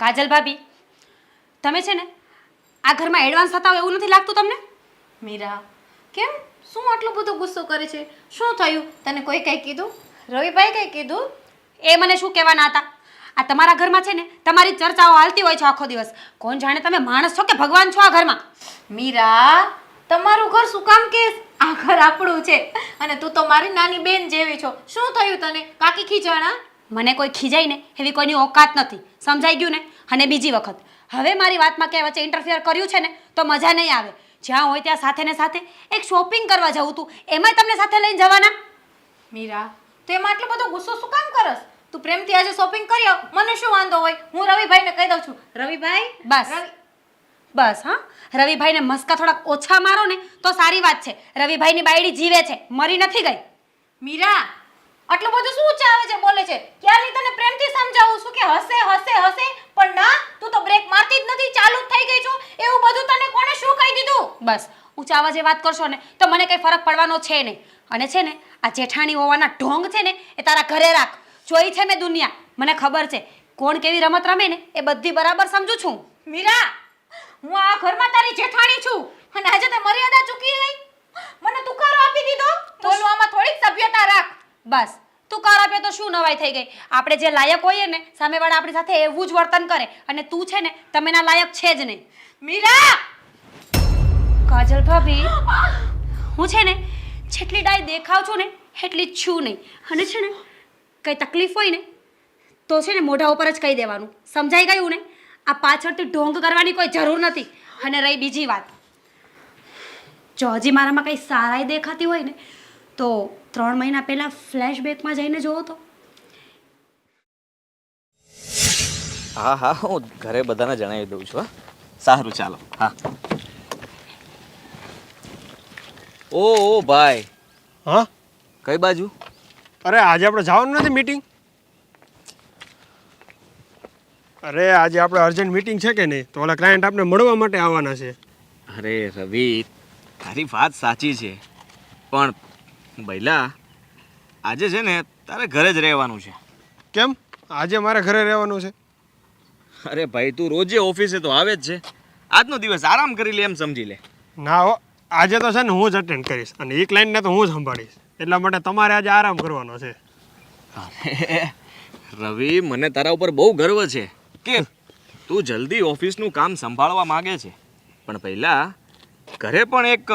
કાજલ ભાભી, તમે છે ને આ ઘરમાં એડવાન્સ થતા હોય એવું નથી લાગતું તમને? મીરા, કેમ શું આટલો બધો ગુસ્સો કરે છે? શું થયું? તને કોઈ કંઈ કીધું? રવિભાઈ કંઈ કીધું? એ મને શું કહેવાના હતા? આ તમારા ઘરમાં છે ને તમારી ચર્ચાઓ હાલતી હોય છે આખો દિવસ. કોણ જાણે તમે માણસ છો કે ભગવાન છો આ ઘરમાં? મીરા, તમારું ઘર શું કામ કે? આ ઘર આપણું છે અને તું તો મારી નાની બેન જેવી છો. શું થયું તને? કાકી ખીજાણા? મને કોઈ ખીજાય ને એવી કોઈની ઓકાત નથી, સમજાઈ ગયું ને? અને બીજી વખત હવે મારી વાતમાં ક્યાંય વચ્ચે ઇન્ટરફિયર કર્યું છે ને તો મજા નહીં આવે. જ્યાં હોય ત્યાં સાથે ને સાથે એક શોપિંગ કરવા જવું તું, એમાંય તમને સાથે લઈને જવાના? મીરા, તું એમાં આટલો બધો ગુસ્સો શું કામ કરસ? તું પ્રેમથી આજે શોપિંગ કરી આવ, મને શું વાંધો હોય? હું રવિભાઈને કહી દઉં છું. રવિભાઈ, બસ હા, રવિભાઈને મસ્કા થોડાક ઓછા મારો ને તો સારી વાત છે. રવિભાઈની બાયડી જીવે છે, મરી નથી ગઈ. મીરા, આટલું બધું શું ચાવે છે, બોલે છે? ક્યારની તને પ્રેમથી સમજાવું છું કે હસે હસે હસે, પણ ના, તું તો બ્રેક મારતી જ નથી, ચાલુ જ થઈ ગઈ છો. એવું બધું તને કોણે શું કહી દીધું? બસ ઊંચા અવાજે વાત કરશો ને તો મને કંઈ ફરક પડવાનો છે નહીં. અને છે ને આ જેઠાણી હોવાના ઢોંગ છે ને એ તારા ઘરે રાખ. જોઈ છે મેં દુનિયા, મને ખબર છે કોણ કેવી રમત રમે ને એ બધી બરાબર સમજુ છું. મીરા, હું આ ઘરમાં તારી જેઠાણી છું અને આજે તે મર્યાદા ચૂકી ગઈ. મને તુકારો આપી દીધો. બોલવામાં થોડીક સભ્યતા રાખ. બસ તુકાર આપે તો શું નવાઈ થઈ ગઈ? આપણે જે લાયક હોઈએ ને સામેવાળા આપણી સાથે એવું જ વર્તન કરે, અને તું છે ને તમે ના લાયક છે જ નહીં. મીરા! કાજલ ભાભી, હું છે ને જેટલી ડાય દેખાવ છું ને એટલી જ છું નહીં. અને છે ને કંઈ તકલીફ હોય ને તો છે ને મોઢા ઉપર જ કહી દેવાનું, સમજાઈ ગયું ને? આ પાછળથી ઢોંગ કરવાની કોઈ જરૂર નથી. અને રહી બીજી વાત, જો હજી મારામાં કંઈ સારાઈ દેખાતી હોય ને તો 3 મહિના પહેલા ફ્લેશબેકમાં જઈને જોવો તો. હા હા, હું ઘરે બધાને જણાવી દઉં છું. હા, સારું, ચાલો. હા. ઓ ભાઈ. હા, કઈ બાજુ? અરે આજે આપણે જવાનું નથી મીટિંગ? અરે આજે આપણે અર્જન્ટ મીટિંગ છે કે નહીં, તો ઓલા ક્લાયન્ટ આપણે મળવા માટે આવવાના છે. અરે રવિ, તારી વાત સાચી છે, પણ ભઈલા આજે છે ને તારે ઘરે જ રહેવાનું છે. કેમ આજે મારે ઘરે રહેવાનું છે? અરે ભાઈ, તું રોજે ઓફિસે તો આવે જ છે, આજનો દિવસ આરામ કરી લે એમ સમજી લે. ના હો, આજે તો છે ને હું જ અટેન્ડ કરીશ અને એ ક્લાયન્ટને તો હું જ સંભાળીશ, એટલા માટે તમારે આજે આરામ કરવાનો છે. અરે રવિ, મને તારા ઉપર બહુ ગર્વ છે કે તું જલ્દી ઓફિસનું કામ સંભાળવા માંગે છે, પણ પહેલાં ઘરે પણ એક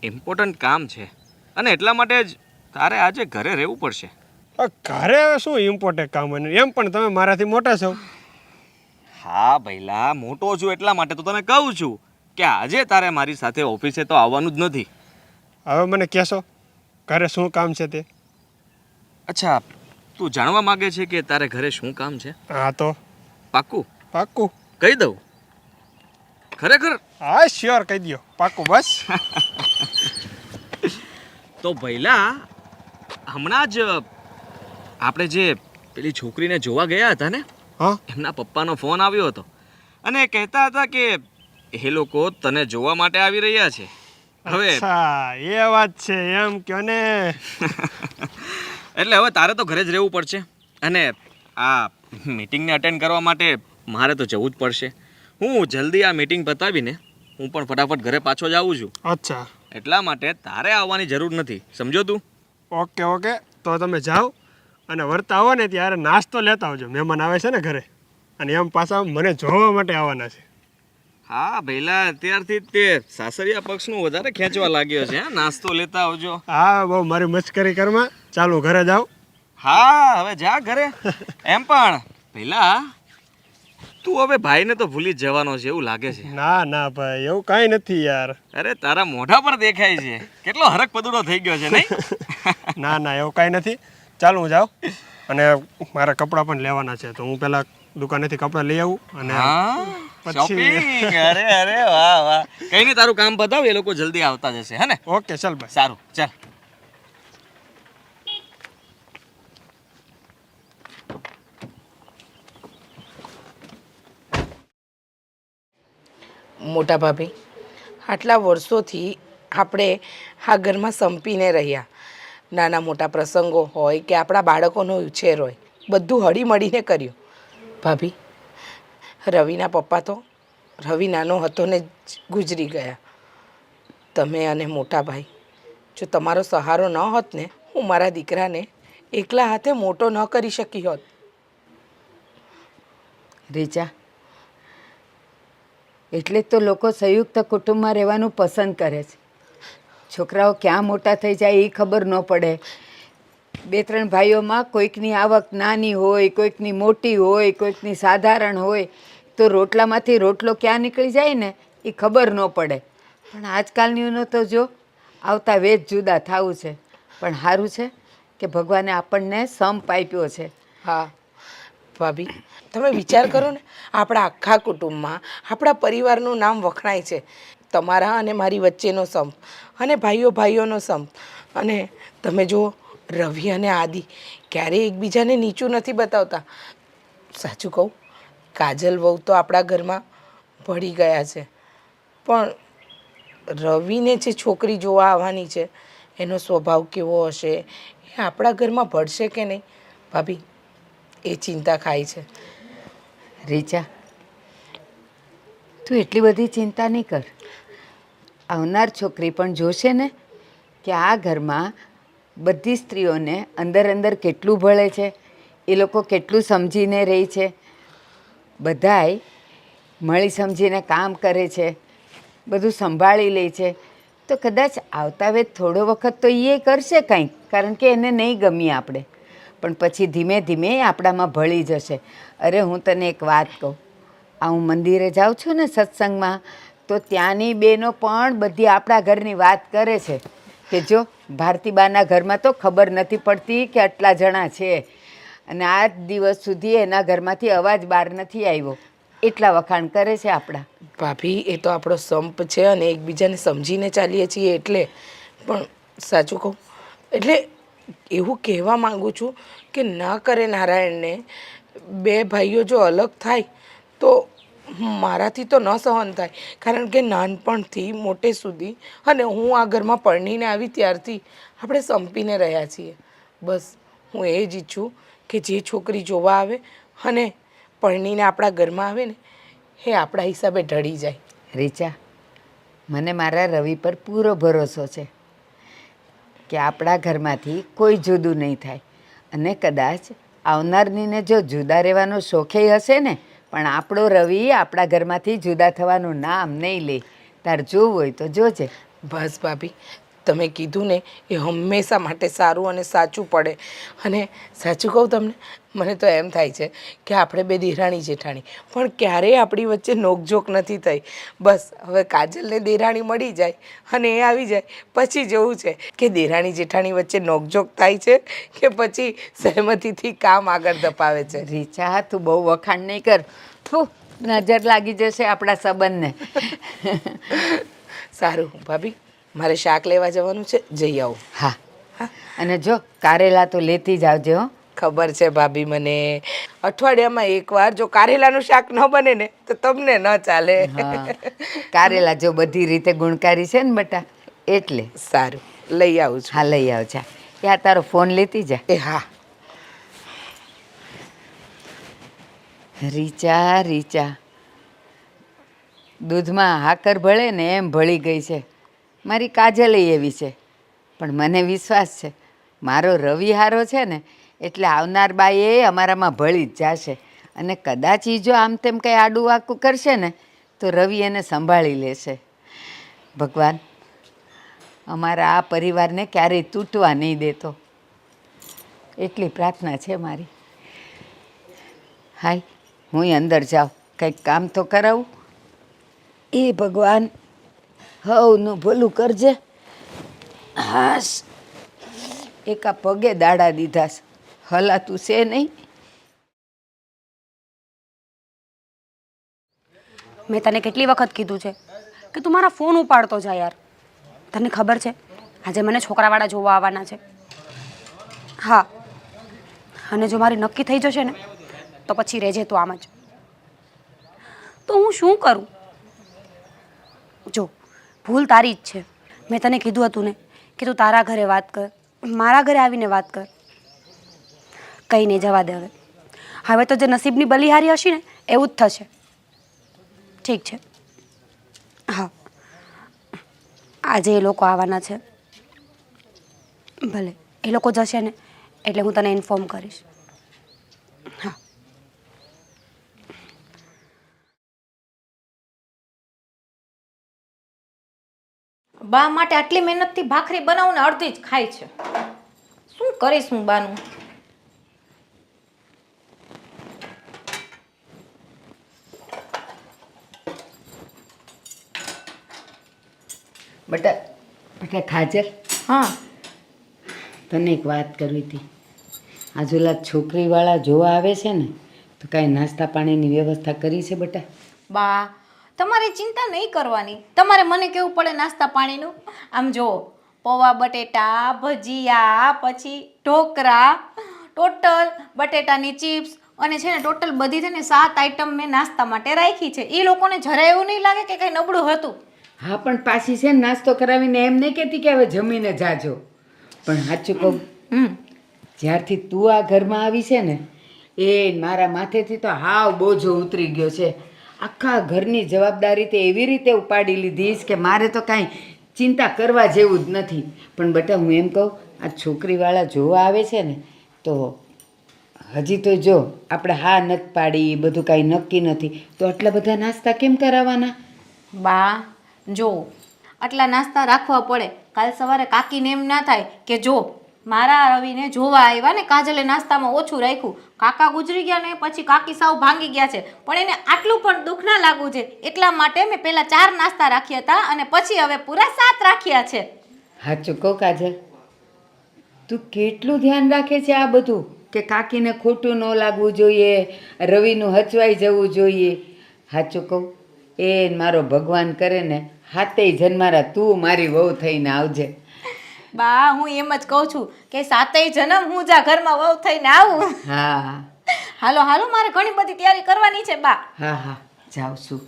ઇમ્પોર્ટન્ટ કામ છે અને એટલા માટે જ તારે આજે ઘરે રહેવું પડશે. ઘરે શું ઇમ્પોર્ટન્ટ કામ હોય? એમ પણ તમે મારાથી મોટા છો. હા ભઈલા, મોટો છું એટલા માટે તો તને કહું છું કે આજે તારે મારી સાથે ઓફિસે તો આવવાનું જ નથી. હવે મને કહેશો ઘરે શું કામ છે તે? અચ્છા, તું જાણવા માંગે છે કે તારે ઘરે શું કામ છે? હા તો પાક્કું? પાક્કું કહી દઉં? ખરેખર? હા શ્યોર, કહી દો, પાક્કું. બસ તો ભઈલા, હમણાં જ આપણે જે પેલી છોકરીને જોવા ગયા હતા ને, હા, એમના પપ્પાનો ફોન આવ્યો હતો અને એ કહેતા હતા કે એ લોકો તને જોવા માટે આવી રહ્યા છે. હવે અચ્છા એ વાત છે એમ કયો ને. એટલે હવે તારે તો ઘરે જ રહેવું પડશે અને આ મીટિંગને અટેન્ડ કરવા માટે મારે તો જવું જ પડશે. હું જલ્દી આ મીટિંગ પતાવીને હું પણ ફટાફટ ઘરે પાછો જ આવું છું. અચ્છા, એટલા માટે તારે આવવાની જરૂર નથી, સમજો તું? ઓકે ઓકે, તો તમે જાઓ અને વર્તા આવો ને ત્યારે નાસ્તો લેતા આવજો, મહેમાન આવે છે ને ઘરે, અને એમ પાછા મને જોવા માટે આવવાના છે. હા ભઈલા, અત્યારથી જ તે સાસરિયા પક્ષનું વધારે ખેંચવા લાગ્યો છે. નાસ્તો લેતા આવજો. હા, બહુ મારી મસ્કરી કરમાં. ચાલો ઘરે જાઓ. હા, હવે જા ઘરે. એમ પણ ભઈલા, તું હવે ભાઈને તો ભૂલી જ જવાનો છે એવું લાગે છે. ના ના ભાઈ, એવું કાંઈ નથી યાર. અરે તારા મોઢા પર દેખાય છે કેટલો હરક પદુડો થઈ ગયો છે, નહીં? ના ના, એવું કાંઈ નથી. ચાલો હું જાઉં, અને મારા કપડાં પણ લેવાના છે, તો હું પહેલા દુકાનેથી કપડાં લઈ આવું અને પછી શોપિંગ. અરે અરે વાહ વાહ, કઈ નહીં, તારું કામ બતાવ, એ લોકો જલ્દી આવતા જશે. હે ને? ઓકે ચાલ ભાઈ. સારું, ચાલ. મોટા ભાભી, આટલા વર્ષોથી આપણે આ ઘરમાં સંપીને રહ્યા. નાના મોટા પ્રસંગો હોય કે આપણા બાળકોનો ઉછેર હોય, બધું હળીમળીને કર્યું. ભાભી, રવિના પપ્પા તો રવિ નાનો હતો ને જ ગુજરી ગયા. તમે અને મોટા ભાઈ જો તમારો સહારો ન હોત ને, હું મારા દીકરાને એકલા હાથે મોટો ન કરી શકી હોત. રીચા, એટલે જ તો લોકો સંયુક્ત કુટુંબમાં રહેવાનું પસંદ કરે છે. છોકરાઓ ક્યાં મોટા થઈ જાય એ ખબર ન પડે. 2-3 ભાઈઓમાં કોઈકની આવક નાની હોય, કોઈકની મોટી હોય, કોઈકની સાધારણ હોય, તો રોટલામાંથી રોટલો ક્યાં નીકળી જાય ને એ ખબર ન પડે. પણ આજકાલનીનો તો જો આવતા વેચ જુદા થવું છે. પણ સારું છે કે ભગવાને આપણને સંપ આપ્યો છે. હા ભાભી, તમે વિચાર કરો ને, આપણા આખા કુટુંબમાં આપણા પરિવારનું નામ વખણાય છે. તમારા અને મારી વચ્ચેનો સંપ અને ભાઈઓનો સંપ. અને તમે જુઓ, રવિ અને આદિ ક્યારેય એકબીજાને નીચું નથી બતાવતા. સાચું કહું, કાજલ વહુ તો આપણા ઘરમાં ભળી ગયા છે, પણ રવિને જે છોકરી જોવા આવવાની છે એનો સ્વભાવ કેવો હશે, એ આપણા ઘરમાં ભળશે કે નહીં ભાભી, એ ચિંતા ખાય છે. રીચા, તું એટલી બધી ચિંતા નહીં કર. આવનાર છોકરી પણ જોશે ને કે આ ઘરમાં બધી સ્ત્રીઓને અંદર અંદર કેટલું ભળે છે, એ લોકો કેટલું સમજીને રહે છે, બધાય મળી સમજીને કામ કરે છે, બધું સંભાળી લે છે. તો કદાચ આવતા વેત થોડો વખત તો એ કરશે કંઈક, કારણ કે એને નહીં ગમીએ આપણે, પણ પછી ધીમે ધીમે આપણામાં ભળી જશે. અરે હું તને એક વાત કહું, આ હું મંદિરે જાઉં છું ને સત્સંગમાં, તો ત્યાંની બહેનો પણ બધી આપણા ઘરની વાત કરે છે કે જો ભારતીબાના ઘરમાં તો ખબર નથી પડતી કે આટલા જણા છે, અને આ દિવસ સુધી એના ઘરમાંથી અવાજ બહાર નથી આવ્યો. એટલા વખાણ કરે છે આપણા. ભાભી, એ તો આપણો સંપ છે અને એકબીજાને સમજીને ચાલીએ છીએ એટલે. પણ સાચું કહું, એટલે એવું કહેવા માગું છું કે ન કરે નારાયણને 2 ભાઈઓ જો અલગ થાય તો મારાથી તો ન સહન થાય. કારણ કે નાનપણથી મોટે સુધી અને હું આ ઘરમાં પરણીને આવી ત્યારથી આપણે સંપીને રહ્યા છીએ. બસ હું એ જ ઈચ્છું કે જે છોકરી જોવા આવે અને પરણીને આપણા ઘરમાં આવે ને, એ આપણા હિસાબે ઢળી જાય. રીચા, મને મારા રવિ પર પૂરો ભરોસો છે કે આપણા ઘરમાંથી કોઈ જુદું નહીં થાય. અને કદાચ આવનારનીને જો જુદા રહેવાનો શોખેય હશે ને, પણ આપણો રવિ આપણા ઘરમાંથી જુદા થવાનું નામ નહીં લે. તાર જોવું હોય તો જોજે. બસ ભાભી, તમે કીધું ને એ હંમેશા માટે સારું અને સાચું પડે. અને સાચું કહું તમને, મને તો એમ થાય છે કે આપણે 2 દેરાણી જેઠાણી, પણ ક્યારેય આપણી વચ્ચે નોકઝોક નથી થઈ. બસ હવે કાજલને દેરાણી મળી જાય અને એ આવી જાય પછી જોવું છે કે દેરાણી જેઠાણી વચ્ચે નોકઝોક થાય છે કે પછી સહેમતીથી કામ આગળ ધપાવે છે. રીચા, તું બહુ વખાણ નહીં કર. થુ, નજર લાગી જશે આપણા સંબંધને. સારું ભાભી, મારે શાક લેવા જવાનું છે, જઈ આવું. હા, અને જો કારેલા તો લેતી જ આવજે હો. ખબર છે ભાભી મને, અઠવાડિયામાં એકવાર જો કારેલાનું શાક ન બને ને તો તમને ન ચાલે. હા, કારેલા જો બધી રીતે ગુણકારી છે ને બેટા, એટલે. સારું, લઈ આવું છું. હા, લઈ આવજા. યા તારો ફોન લેતી જા. એ હા. રીચા, રીચા, દૂધમાં હાકર ભળે ને એમ ભળી ગઈ છે. મારી કાજલ એવી છે, પણ મને વિશ્વાસ છે મારો રવિ હારો છે ને, એટલે આવનાર બાઈ અમારામાં ભળી જ જશે. અને કદાચ એ જો આમ તેમ કંઈ આડું વાકું કરશે ને, તો રવિ એને સંભાળી લેશે. ભગવાન અમારા આ પરિવારને ક્યારેય તૂટવા નહીં દેતો, એટલી પ્રાર્થના છે મારી. હાય, હું અંદર જાઉં, કંઈક કામ તો કરાવું. એ ભગવાન હવનું ભલું કરજે. હાશ, એક આ પગે દાડા દીધા છે, હલાતું છે નહીં. મેં તને કેટલી વખત કીધું છે કે તું મારા ફોન ઉપાડતો જા યાર. તને ખબર છે આજે મને છોકરાવાળા જોવા આવવાના છે. હા, અને જો મારી નક્કી થઈ જશે ને તો પછી રહેજે તું આમ જ. તો હું શું કરું? જો ભૂલ તારી જ છે. મેં તને કીધું હતું ને કે તું તારા ઘરે વાત કર, મારા ઘરે આવીને વાત કર. કંઈ નહીં, જવા દે હવે. હવે તો જે નસીબની બલિહારી હશે ને એવું જ થશે. ઠીક છે. હા, આજે એ લોકો આવવાના છે. ભલે એ લોકો જશે ને એટલે હું તને ઇન્ફોર્મ કરીશ. હા. બા માટે આટલી મહેનતથી ભાખરી બનાવું ને અડધી જ ખાય છે. શું કરીશ હું બાનું? બટા બટા ખાજર, હા, તને એક વાત કરવી હતી. આજ ઓલા છોકરીવાળા જોવા આવે છે ને, તો કાંઈ નાસ્તા પાણીની વ્યવસ્થા કરી છે બટા? બા તમારે ચિંતા નહીં કરવાની. તમારે મને કેવું પડે નાસ્તા પાણીનું? આમ જો, પૌવા બટેટા, ભજીયા, પછી ઢોકળા, ટોટલ બટેટાની ચિપ્સ અને છે ને ટોટલ બધી છે ને 7 આઈટમ મેં નાસ્તા માટે રાખી છે. એ લોકોને જરા એવું નહીં લાગે કે કંઈ નબળું હતું. હા, પણ પાછી છે ને નાસ્તો કરાવીને એમ નહીં કહેતી કે હવે જમીને જાજો. પણ સાચું કહું, જ્યારથી તું આ ઘરમાં આવી છે ને, એ મારા માથેથી તો હાવ બોજો ઉતરી ગયો છે. આખા ઘરની જવાબદારી તે એવી રીતે ઉપાડી લીધીશ કે મારે તો કાંઈ ચિંતા કરવા જેવું જ નથી. પણ બટા હું એમ કહું, આ છોકરીવાળા જોવા આવે છે ને, તો હજી તો જો આપણે હા નથી પાડી, બધું કાંઈ નક્કી નથી, તો આટલા બધા નાસ્તા કેમ કરાવવાના? બા જો, આટલા નાસ્તા રાખવા પડે. કાલ સવારે કાકીને એમ ના થાય કે જો મારા રવિને જોવા આવ્યા ને કાજલે નાસ્તામાં ઓછું રાખ્યું, કાકા ગુજરી ગયા ને પછી કાકી સાવ ભાંગી ગયા છે. પણ એને આટલું પણ દુઃખ ના લાગવું છે એટલા માટે મેં પહેલા 4 નાસ્તા રાખ્યા હતા અને પછી હવે પૂરા 7 રાખ્યા છે. સાચું કહું કાજલ, તું કેટલું ધ્યાન રાખે છે આ બધું, કે કાકીને ખોટું ન લાગવું જોઈએ, રવિનું હચવાઈ જવું જોઈએ. સાચું કહું, એ મારો ભગવાન કરે ને 7 જન્મારા તું મારી વહુ થઈને આવજે. બા હું એમ જ કહું છું કે 7 જન્મ હું જા ઘરમાં વહુ થઈને આવું. હા હાલો હાલો, મારે ઘણી બધી તૈયારી કરવાની છે બા. હા હા, જાઉં છું.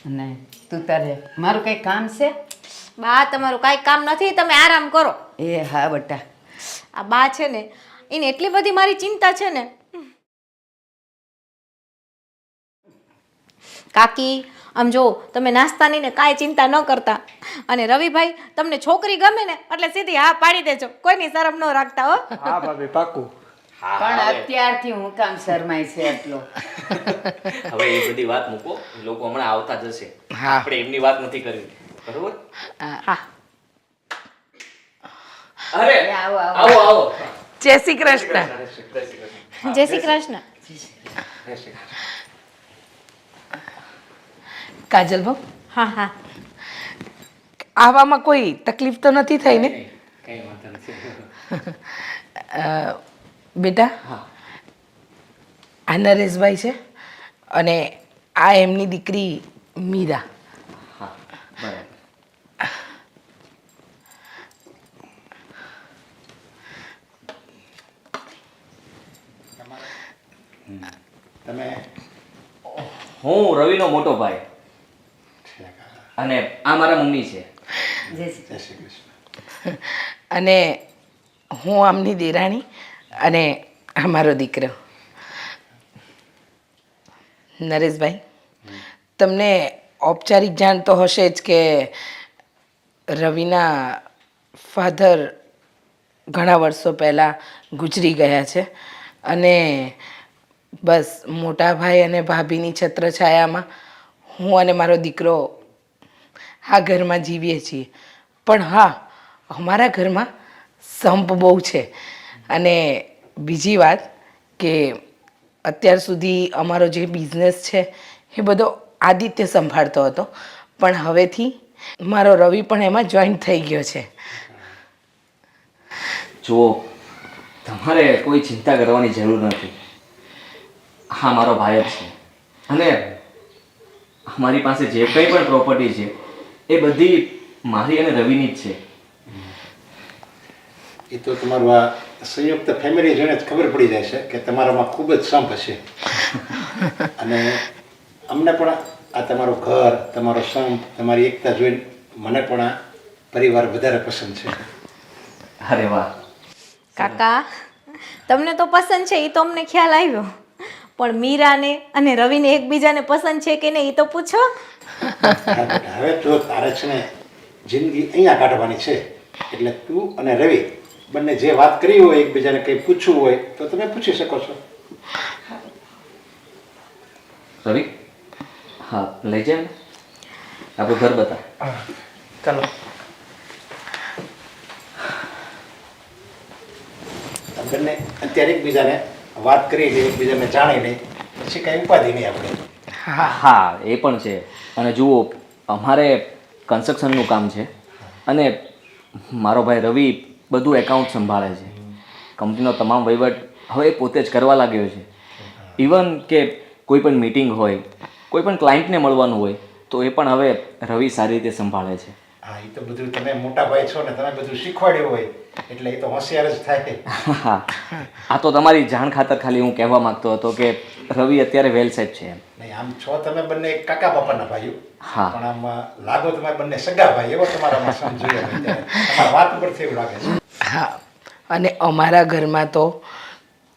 અને તું તારે મારું કંઈ કામ છે? બા તમારું કાંઈ કામ નથી, તમે આરામ કરો. એ હા બટા. આ બા છે ને એને એટલી બધી મારી ચિંતા છે ને. કાકી આમ જો, તમે નાસ્તાની ને કાંઈ ચિંતા ન કરતા. અને રવિભાઈ તમને છોકરી ગમે ને એટલે સીધી હા પાડી દેજો, કોઈની શરમ ન રાખતા હો. હા ભાભી, પાક્કું. પણ અત્યારથી હું કામ શરમાય છે એટલો? હવે એ બધી વાત મૂકો, લોકો હમણાં આવતા જશે. હા. આપણે એમની વાત નથી કરવી, બરોબર? હા, અરે એ આવો, આવો. આવો આવો. જય શ્રી કૃષ્ણ. જય શ્રી કૃષ્ણ. કાજલ બહુ, હા હા, આવામાં કોઈ તકલીફ તો નથી થઈ ને? કઈ વાંધો નથી. બેટા, આ નરેશભાઈ છે અને આ એમની દીકરી મીરા. હા, બરાબર. હું રવિનો મોટો ભાઈ અને આ મારા મમ્મી છે. અને હું આમની દેરાણી અને અમારો દીકરો. નરેશભાઈ, તમને ઔપચારિક જાણ તો હશે જ કે રવિના ફાધર ઘણા વર્ષો પહેલાં ગુજરી ગયા છે અને બસ મોટા ભાઈ અને ભાભીની છત્રછાયામાં હું અને મારો દીકરો આ ઘરમાં જીવીએ છીએ. પણ હા, અમારા ઘરમાં સંપ બહુ છે. અને બીજી વાત કે અત્યાર સુધી અમારો જે બિઝનેસ છે એ બધો આદિત્ય સંભાળતો હતો, પણ હવેથી મારો રવિ પણ એમાં જોઈન થઈ ગયો છે. જુઓ, તમારે કોઈ ચિંતા કરવાની જરૂર નથી. હા, મારો ભાઈ જ છે અને અમારી પાસે જે કંઈ પણ પ્રોપર્ટી છે એ બધી મારી અને રવિની જ છે. એ તો તમારું આ સંયુક્ત ફેમિલી જોઈને જ ખબર પડી જાય છે કે તમારામાં ખૂબ જ સંપ હશે. અને અમને પણ આ તમારું ઘર, તમારો સંપ, તમારી એકતા જોઈને મને પણ આ પરિવાર વધારે પસંદ છે. અરે વાહ. કાકા તમને તો પસંદ છે એ તો અમને ખ્યાલ આવ્યો, પણ મીરાને અને રવિને એકબીજાને પસંદ છે કે નહીં એ તો પૂછો. હા બેટા, હવે જો તારે છે ને જિંદગી અહીંયા કાઢવાની છે એટલે તું અને રવિ બંને જે વાત કરી હોય એકબીજાને કંઈ પૂછવું હોય તો તમે પૂછી શકો છો. રવિ, હા લઈ જાય ને આપણું ઘર બતા. ચાલો. તમે બંને અત્યારે એકબીજાને વાત કરી લે, એકબીજાને જાણી લે, પછી કાંઈ ઉપાધિ નહીં આપણે. હા એ પણ છે. અને જુઓ, અમારે કન્સ્ટ્રક્શનનું કામ છે અને મારો ભાઈ રવિ બધું એકાઉન્ટ સંભાળે છે. કંપનીનો તમામ વહીવટ હવે એ પોતે જ કરવા લાગ્યો છે. ઇવન કે કોઈ પણ મીટિંગ હોય, કોઈ પણ ક્લાયન્ટને મળવાનું હોય તો એ પણ હવે રવિ સારી રીતે સંભાળે છે. હા, એ તો બધું તમે મોટા ભાઈ છો ને તમે બધું શીખવાડ્યું હોય એટલે એ તો હોશિયાર જ થાય. હા, આ તો તમારી જાણ ખાતર ખાલી હું કહેવા માંગતો હતો કે રવિ અત્યારે વેલ સેટ છે એમ. નહીં, આમ છો તમે બંને એક કાકા બાપાના ભાઈઓ, હા. પણ આમ લાગો તમે બંને સગા ભાઈ એવો તમારામાં સમજ્યો તમારા વાત ઉપરથી એવું લાગે છે. હા, અને અમારા ઘરમાં તો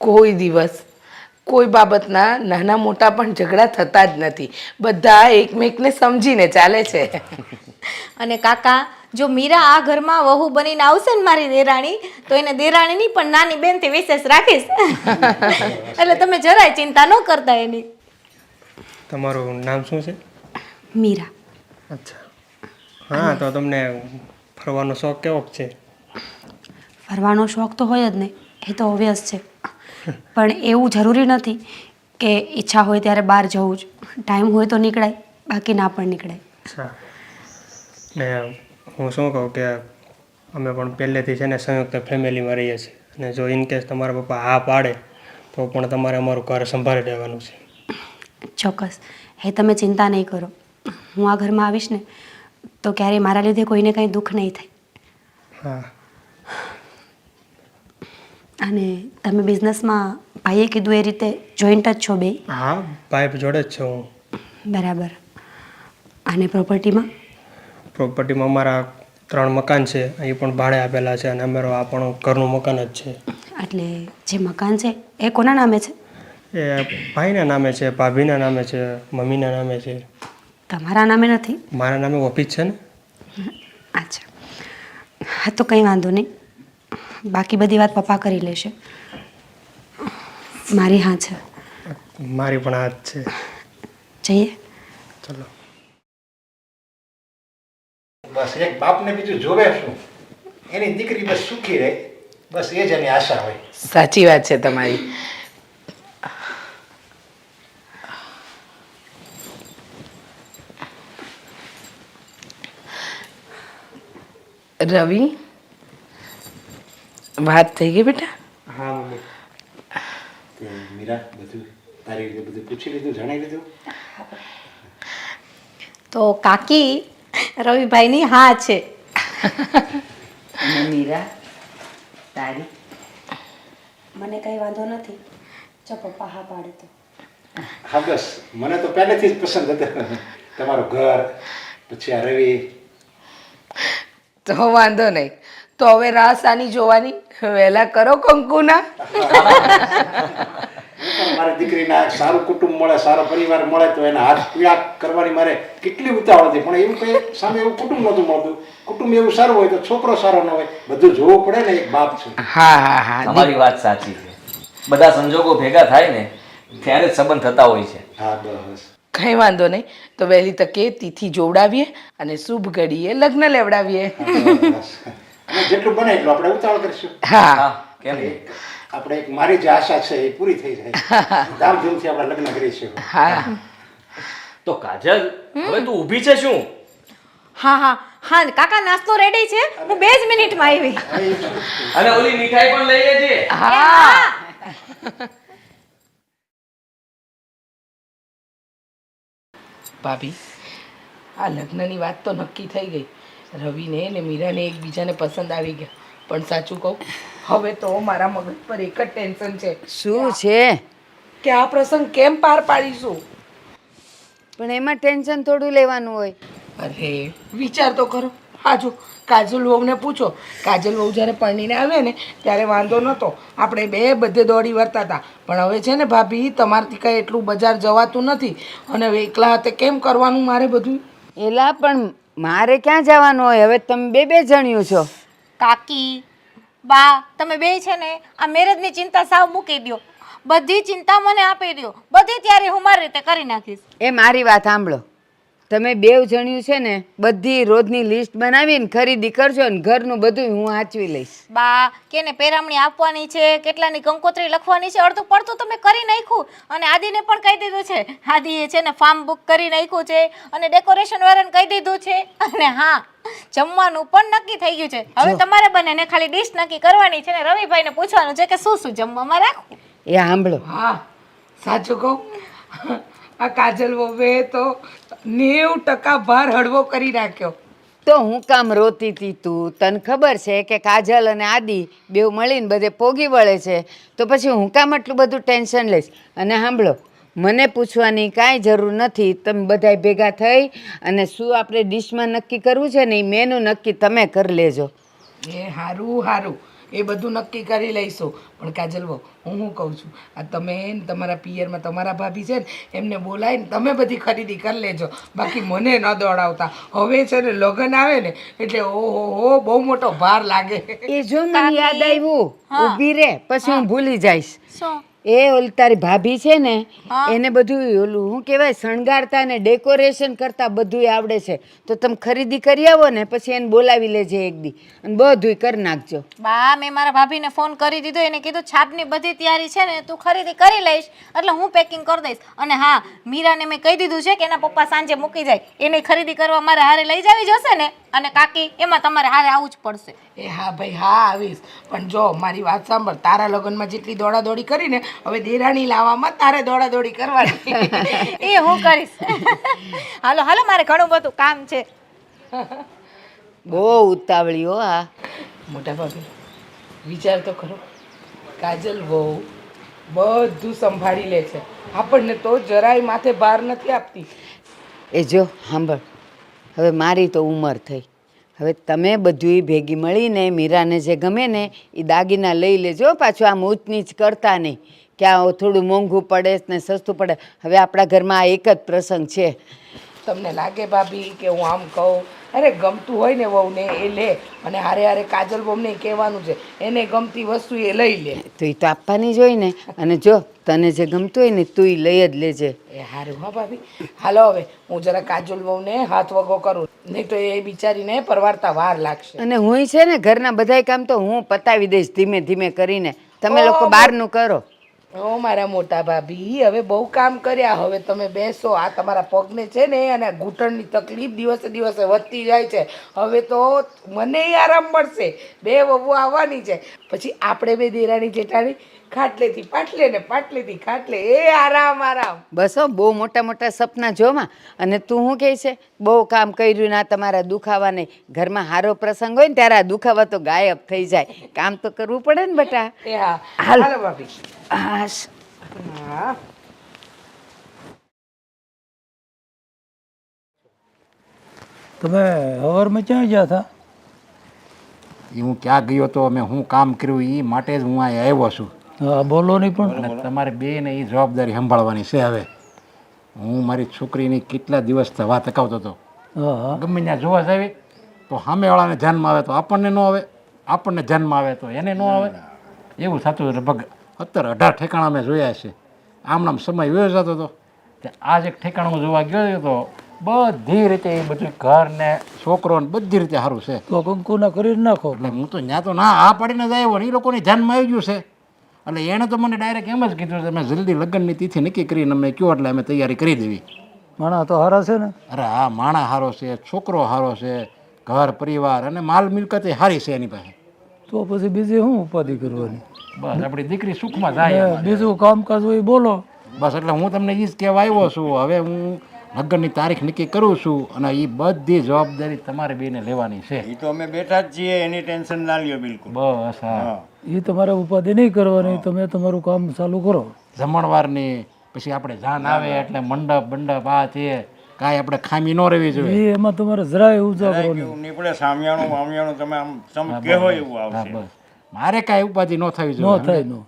કોઈ દિવસ કોઈ બાબતના નાના મોટા પણ ઝઘડા થતા જ નથી. બધા એકમેકને સમજીને ચાલે છે. અને કાકા, જો મીરા આ ઘરમાં વહુ બનીને આવશે ને મારી દેરાણી, તો એને દેરાણીની પણ નાની બેનથી વિશેષ રાખીશ. એટલે તમે જરાય ચિંતા ન કરતા એની. તમારું નામ શું છે? મીરા. અચ્છા. હા, તો તમને ફરવાનો શોખ કેવો છે? ફરવાનો શોખ તો હોય જ ને, એ તો ઓબ્વિયસ છે. પણ એવું જરૂરી નથી કે ઈચ્છા હોય ત્યારે બહાર જવું જ. ટાઈમ હોય તો નીકળાય, બાકી ના પણ નીકળાય. અચ્છા. ને હું શું કહું કે અમે પણ પહેલેથી છે ને સંયુક્ત ફેમિલીમાં રહીએ છીએ અને જો ઇનકેસ તમારા પપ્પા હા પાડે તો પણ તમારે અમારું ઘર સંભાળી રહેવાનું છે. ચોક્કસ, એ તમે ચિંતા નહીં કરો. હું આ ઘરમાં આવીશ ને તો ક્યારેય મારા લીધે કોઈને કંઈ દુઃખ નહીં થાય. હા. અને તમે બિઝનેસમાં ભાઈએ કીધું એ રીતે જોઈન્ટ જ છો બે? હા, પાઇપ જોડે જ છું હું. બરાબર. અને પ્રોપર્ટીમાં? પ્રોપર્ટીમાં અમારા 3 મકાન છે, અહીં પણ ભાડે આપેલા છે અને અમારું આ પણ ઘરનું મકાન જ છે. એટલે જે મકાન છે એ કોના નામે છે? એ ભાઈના નામે છે, ભાભીના નામે છે, મમ્મીના નામે છે. તમારા નામે નથી? મારા નામે ઓફિસ છે ને. અચ્છા, હા તો કંઈ વાંધો નહીં. બાકી બધી વાત પપ્પા કરી લેશે. મારી હા છે. મારી પણ આ જ છે. જઈએ? ચલો. બસ એક બાપને બીજું જોવે શું, એની દીકરી બસ સુખી રહે, બસ એ જ એની આશા હોય. સાચી વાત છે તમારી. રવિ, વાત થઈ ગઈ બેટા? હા મમ્મી. તો મીરા બધું તારી રીતે બધું પૂછી લીધું, જણાવી લીધું? તો કાકી, રવિભાઈની હા છે. અને મીરા તારી? મને કંઈ વાંધો નથી, જો પપ્પા હા પાડે તો. હા બસ મને તો પહેલેથી જ પસંદ હતું તમારું ઘર, પછી આ રવિ. તો વાંધો નહીં. તો હવે રાહ સાની જોવાની? વહેલા કરો કંકુના. મારી દીકરીના સારું કુટુંબ મળે, સારો પરિવાર મળે તો એના હાથ પીળા કરવાની મારે કેટલી ઉતાવળ હતી, પણ એવું કંઈ સામે એવું કુટુંબ નહોતું મળતું. કુટુંબ એવું સારું હોય તો છોકરો સારો ન હોય, બધું જોવું પડે ને, એક બાપ છે. હા હા હા. તમારી વાત સાચી છે. બધા સંજોગો ભેગા થાય ને ત્યારે જ સંબંધ થતા હોય છે. હા બસ. કંઈ વાંધો નહીં. તો વહેલી તકે તિથિ જોવડાવીએ અને શુભ ઘડીએ લગ્ન લેવડાવીએ. બસ. અને જેટલું બને એટલું આપણે ઉતાવળ કરીશું. હા. હા, કેમ નહીં? આપણે એક મારી જે આશા છે એ પૂરી થઈ જાય, ધામધૂમથી આપણે લગ્ન કરીશું. હા. તો કાજલ, હવે તું ઊભી છે શું? હા હા હા કાકા, નાસ્તો રેડી છે, હું 2 જ મિનિટમાં આવી. અને ઓલી મીઠાઈ પણ લઈ લેજે. હા. ભાભી, આ લગ્નની વાત તો નક્કી થઈ ગઈ. રવિને ને મીરાને એકબીજાને પસંદ આવી ગયા. પણ સાચું કહું, હવે તો મારા મગજ પર એક જ ટેન્શન છે શું છે? કે આ પ્રસંગ કેમ પાર પાડીશું. પણ એમાં ટેન્શન થોડું લેવાનું હોય. અરે વિચાર તો કરો, હા જો કાજલ વહુને પૂછો, કાજલ વહુ જ્યારે પરણીને આવે ને ત્યારે વાંધો નહોતો, આપણે બે બધે દોડી વળતા હતા. પણ હવે છે ને ભાભી, તમારથી કાંઈ એટલું બજાર જવાતું નથી અને હવે એકલા હાથે કેમ કરવાનું મારે બધું? એલા પણ મારે ક્યાં જવાનું હોય? હવે તમે બે જણ્યું છો. કાકી બા તમે બે છે ને આ મેરેજની ચિંતા સાવ મૂકી દો, બધી ચિંતા મને આપી દો, બધી તૈયારી હું મારી રીતે કરી નાખીશ. એ મારી વાત સાંભળો. તમે બેવ જણ્યું છે ને બધી રોજની લિસ્ટ બનાવીને ખરીદી કરજો ને ઘરનું બધું હું સાચવી લઈશ. બા કેને પેરામણી આપવાની છે, કેટલાની કંકોત્રી લખવાની છે, અડધું પડતું તમે કરી નાખ્યું. અને આદિને પણ કહી દીધું છે, આદિએ છે ને ફાર્મ બુક કરી નાખ્યું છે અને ડેકોરેશન વાળાને કહી દીધું છે. અને હા, જમવાનું પણ નક્કી થઈ ગયું છે. હવે તમારે બંનેને ખાલી ડીશ નક્કી કરવાની છે ને રવિભાઈને પૂછવાનું છે કે શું શું જમવામાં રાખવું. એ સાંભળો, હા સાચું કહું, આ કાજલ વહુએ તો 90% ભાર હળવો કરી નાખ્યો. તો હું કામ રોતી હતી તું? તને ખબર છે કે કાજલ અને આદિ બેવ મળીને બધે પોગી વળે છે, તો પછી હું કામ આટલું બધું ટેન્શન લઈશ? અને સાંભળો, મને પૂછવાની કાંઈ જરૂર નથી. તમે બધાય ભેગા થઈ અને શું આપણે ડીશમાં નક્કી કરવું છે ને એ મેનુ નક્કી તમે કરી લેજો. એ હારું હારું, એ બધું નક્કી કરી લઈશું. પણ કાજલ વહુ, હું કહું છું, આ તમે ને તમારા પિયરમાં તમારા ભાભી છે ને એમને બોલાવીને તમે બધી ખરીદી કરી લેજો, બાકી મને ન દોડાવતા. હવે છે ને લગ્ન આવે ને એટલે ઓહો બહુ મોટો ભાર લાગે. એ જો મને યાદ આવ્યું, ઊભી રે પછી હું ભૂલી જઈશ. શું? એ ઓલી તારી ભાભી છે ને એને બધું ઓલું શું કહેવાય શણગારતા ને ડેકોરેશન કરતા બધું આવડે છે. તો તમે ખરીદી કરી આવો ને પછી એને બોલાવી લેજે એક દી અને બધું કરી નાખજો. બા મેં મારા ભાભીને ફોન કરી દીધો, એને કીધું છાપની બધી તૈયારી છે ને તું ખરીદી કરી લઈશ એટલે હું પેકિંગ કરી દઈશ. અને હા, મીરાને મેં કહી દીધું છે કે એના પપ્પા સાંજે મૂકી જાય, એને ખરીદી કરવા મારે હારે લઈ જાવી જશે ને. અને કાકી એમાં તમારે હારે આવવું જ પડશે. એ હા ભાઈ હા આવીશ, પણ જો મારી વાત સાંભળ, તારા લગ્નમાં જેટલી દોડાદોડી કરીને હવે દેરાણી લાવવામાં તારે દોડાદોડી કરવાની. એ હું કરીશ. હાલો હાલો, મારે ઘણું બધું કામ છે. બહુ ઉતાવળી હો આ. મોટા ભાભી વિચાર તો ખરો, કાજલ વહુ બધું સંભાળી લે છે, આપણને તો જરાય માથે ભાર નથી આપતી. એ જો સાંભળ, હવે મારી તો ઉંમર થઈ, હવે તમે બધું ભેગી મળીને મીરાને જે ગમે ને એ દાગીના લઈ લેજો. પાછું આમ ઊંચ નીચ કરતા નહીં કે આ થોડું મોંઘું પડે ને સસ્તું પડે. હવે આપણા ઘરમાં આ એક જ પ્રસંગ છે. તમને લાગે ભાભી કે હું આમ કહું? અરે ગમતું હોય ને વહુને એ લે, અને હારે હારે કાજલ વહુને કહેવાનું છે એને ગમતી વસ્તુ એ લઈ લે. તો એ તો આપવાની જ હોય ને. અને જો તને જે ગમતું હોય ને તું એ લઈ જ લેજે. એ હારું હા ભાભી. હાલો હવે હું જરા કાજલ વહુને હાથ વગો કરું, નહીં તો એ બિચારીને પરવારતા વાર લાગશે. અને હું છે ને ઘરના બધાય કામ તો હું પતાવી દઈશ ધીમે ધીમે કરીને. તમે લોકો બહારનું કરો. ઓ મારા મોટા ભાભી, હવે બહુ કામ કર્યા, હવે તમે બેસો. આ તમારા પગને છે ને અને ઘૂંટણની તકલીફ દિવસે દિવસે વધતી જાય છે. હવે તો મને આરામ મળશે, બે વહુ આવવાની છે, પછી આપણે બે દેરાણી જેઠાણી ખાટલેથી પાટલે ને પાટલેથી ખાટલે, એ આરામ આરામ. બસ હો, બહુ મોટા મોટા સપના જોમાં. અને તું શું કહે છે બહુ કામ કર્યું ના તમારા દુખાવા નહીં? ઘરમાં સારો પ્રસંગ હોય ને ત્યારે આ દુખાવા તો ગાયબ થઈ જાય. કામ તો કરવું પડે ને બેટા. એ હા હાલ. હાલો ભાભી. હાશ. હા તમે હવારમાં ક્યાં ગયા હતા? એ હું ક્યાં ગયો હતો, મેં હું કામ કર્યું એ માટે જ હું અહીં આવ્યો છું. હા બોલો નહીં પણ. અને તમારે બેને એ જવાબદારી સંભાળવાની છે. હવે હું મારી છોકરીની કેટલા દિવસથી વાત અકાવતો હતો, હા હા ગમે ત્યાં જોવા જાવી તો સામેવાળાને જન્મ આવે તો આપણને ન આવે, આપણને જન્મ આવે તો એને ન આવે, એવું થતું લગભગ 17-18 ઠેકાણા મેં જોયા છે. આમ સમય વયો જતો હતો. આજ એક ઠેકાણું જોવા ગયો તો બધી રીતે એ બધું ઘર ને છોકરો ને બધી રીતે સારું છે. તો કંકુના કરી નાખો. એટલે હું તો ત્યાં તો ના આ પાડીને જ આવ્યો ને એ લોકોને ધ્યાનમાં આવી ગયું છે. એટલે એણે તો મને ડાયરેક્ટ એમ જ કીધું તમે જલ્દી લગ્નની તિથિ નક્કી કરીને અમે કહો એટલે અમે તૈયારી કરી દેવી. માણા તો હારા છે ને? અરે હા, માણા સારો છે, છોકરો સારો છે, ઘર પરિવાર અને માલ મિલકત એ સારી છે એની પાસે. તો પછી બીજી શું ઉપાધિ કરવાની? બસ આપણી દીકરી સુખમાં જાય. ને બીજું કામકાજ હોય બોલો. બસ એટલે હું તમને એ જ કહેવા આવ્યો છું. હવે હું લગ્નની તારીખ નક્કી કરું છું અને એ બધી જવાબદારી તમારે બેને લેવાની છે. એ તો અમે બેઠા જ છીએ, એની ટેન્શન ના લ્યો બિલકુલ. બસ હા, એ તમારે ઉપાધિ નહીં કરવાની, તમે તમારું કામ ચાલુ કરો. જમણવારની પછી આપણે જાન આવે એટલે મંડપ બંડપ આ છે કાંઈ આપણે ખામી ન રહેવી જોઈએ. એ એમાં તમારે જરાય ઉજાગરો નહીં. એવું નીકળે સામિયાણું વામિયાણું તમે આમ તમે કહેવો એવું આવશે. મારે કાંઈ ઉપાધિ ન થવી ન જોઈએ. થાય નો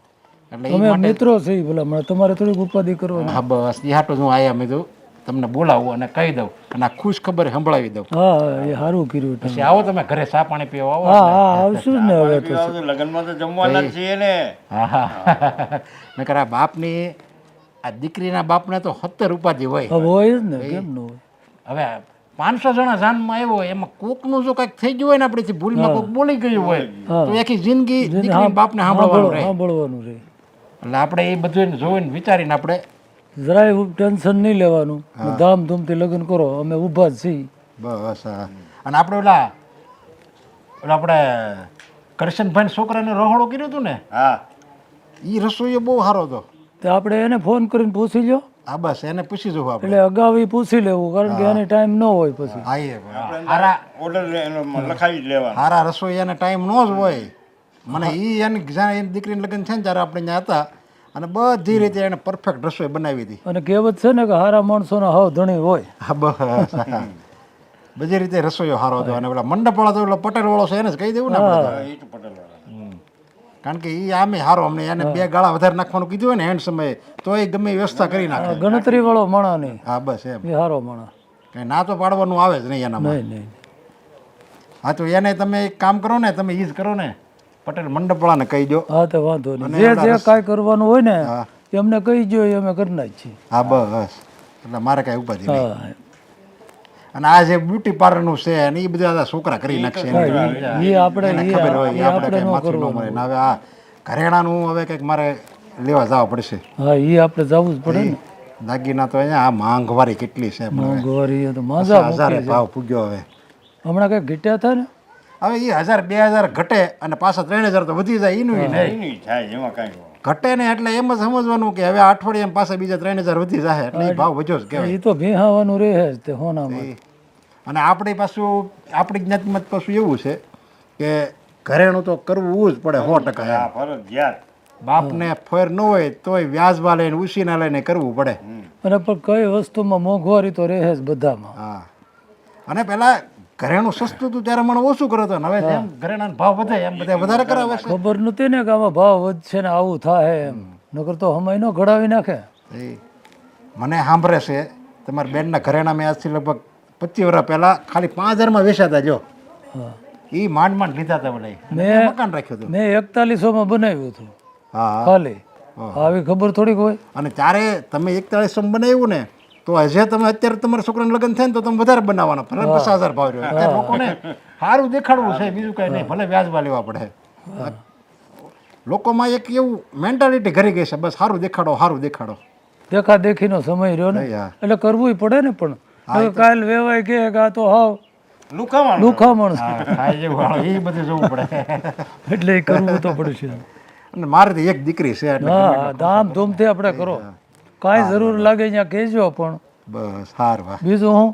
એટલે ઈ તમે માટે મિત્રો છે ભલા મને તમારે થોડીક ઉપાધિ કરવાની. હા બસ એ હાટું જ હું આયા મેં કીધું તમને બોલાવું અને કહી દઉં અને આ ખુશ ખબર સંભળાવી દઉં. હા એ સારું કર્યું તમે. પછી આવો તમે ઘરે ચા પાણી પીવા આવો. હા હા આવશું જ ને હવે તો. લગ્નમાં તો જમવાના જ છીએ ને. હા હા મેં કરા બાપની આ દીકરીના બાપને તો 70 ઉપાધિ હોય. હવે હોય જ ને કેમ ન હોય. હવે 500 જણા જાનમાં આવ્યો હોય એમાં કોકનું જો કંઈક થઈ ગયું હોય ને આપણેથી ભૂલમાં કોક બોલી ગયું હોય તો આખી જિંદગી દીકરીના બાપને સાંભળવાનું રહે. સાંભળવાનું રહે. એટલે આપણે એ બધું જોઈને વિચારીને આપણે જરાય ટેન્શન નહીં લેવાનું. ધામધૂમથી લગ્ન કરો અમે ઊભા જ છીએ. બસ હા. અને આપણે ઓલા આપણે કરશનભાઈ છોકરાને રહોડો કર્યો હતું ને હા એ રસોઈ બહુ સારો હતો. તો આપણે એને ફોન કરીને પૂછી લો. હા બસ એને પૂછી જોવું આપણે. એટલે અગાઉ ઈ પૂછી લેવું કારણ કે એને ટાઈમ ન હોય પછી. હા એ હારા ઓર્ડર લખાવી જ લેવાનો. હારા રસોઈ એને ટાઈમ ન જ હોય. મને એ એની જ્યારે એની દીકરીને લગ્ન છે ને ત્યારે આપણે ત્યાં હતા અને બધી રીતે એને પરફેક્ટ રસોઈ બનાવી હતી. અને કહેવત છે ને કે હારા માણસોના હાવ ધણી હોય. હા બસ બધી રીતે રસોઈયો સારો હતો. અને પેલા મંડપવાળો તો પેલો પટેલવાળો છે એને જ કહી દેવું ને આપણે. કારણ કે એ આમે સારો અમને એને 2 ગાળા વધારે નાખવાનું કીધું હોય ને એન્ડ સમયે તો એ ગમે એ વ્યવસ્થા કરી નાખે. ગણતરી વાળો માણા નહીં. હા બસ એમ એ હારો માણા. કંઈ ના તો પાડવાનું આવે જ નહીં એનામાં. નહીં નહીં. હા તો એને તમે એક કામ કરો ને તમે ઈ જ કરો ને પટેલ મંડપવાળાને કહી દો. હા તો વાંધો નહીં. જે જે કાંઈ કરવાનું હોય ને એમને કહી દો એ અમે કરી નાખીએ. હા બસ એટલે મારે કાંઈ ઉપાધિ નહીં. હા અને આ જે બ્યુટી પાર્લરનું છે અને એ બધા છોકરા કરી નાખશે એને આપણે ખબર હોય એ આપણે કંઈ માથું ન મળે. હવે આ ઘરેણાનું હવે કંઈક મારે લેવા જવા પડશે. હા એ આપણે જવું જ પડે ને. દાગીના તો અહીંયા આ માંગવારી કેટલી છે. મોંઘવારી તો માજા હજારે ભાવ પૂગ્યો હવે. હમણાં કંઈક ઘટ્યા હતા ને. હવે એ 1000-2000 ઘટે અને પાછા 3000 તો વધી જાય એનું નહીં ઘટે ને એટલે એમ જ સમજવાનું કે હવે અઠવાડિયે પાછા બીજા 3000 વધી જાય એટલે એ ભાવ વધ્યો જ કહેવાય. એ તો ભેહાવાનું રહે જ તે હોનામાં. અને આપણી પાછું આપણી જ્ઞાતિમાં પાછું એવું છે કે ઘરેણું તો કરવું જ પડે 100%. બાપને ફેર ન હોય તોય વ્યાજમાં લઈને ઉછીના લઈને કરવું પડે. અને પણ કઈ વસ્તુમાં મોંઘવારી તો રહે જ બધામાં. હા અને પેલા ઘરેણું સસ્તું હતું ત્યારે મને ઓછું કરો હતો ને હવે જેમ ઘરેણાનો ભાવ વધે એમ બધા વધારે કરાવે છે. ખબર નહોતી ને કે આમાં ભાવ વધશે ને આવું થાય એમ. નકર તો હમાય નો ઘડાવી નાખે. મને સાંભળે છે તમારા બેનના ઘરેણા મેં આજથી લગભગ 25 વર્ષ પહેલા ખાલી 5000માં વેચાતા જો. એ માંડ માંડ લીધા હતા મને. મેં મકાન રાખ્યું હતું. મેં 4100માં બનાવ્યું હતું. હા ખાલી આવી ખબર થોડીક હોય. અને ત્યારે તમે 4100માં બનાવ્યું ને તો હજે તમે અત્યારે તમારા છોકરાને લગ્ન થાય ને તો તમે વધારે બનાવવાના ભલે 50000 ભાવ રહ્યો. અત્યારે લોકોને સારું દેખાડવું છે બીજું કઈ નહીં ભલે વ્યાજમાં લેવા પડે. લોકોમાં એક એવું મેન્ટાલિટી ઘરી ગઈ છે બસ સારું દેખાડો સારું દેખાડો. દેખા દેખીનો સમય રહ્યો ને એટલે કરવું પડે ને. પણ કાલ વેવાય કે આ તો હાવ લુખામણ એ બધું જોવું પડે એટલે એ કરવું તો પડશે. અને મારે તો એક દીકરી છે. હા ધામધૂમથી આપણે કરો. કાંઈ જરૂર લાગે ત્યાં કહેજો. પણ બસ સારું બીજું હું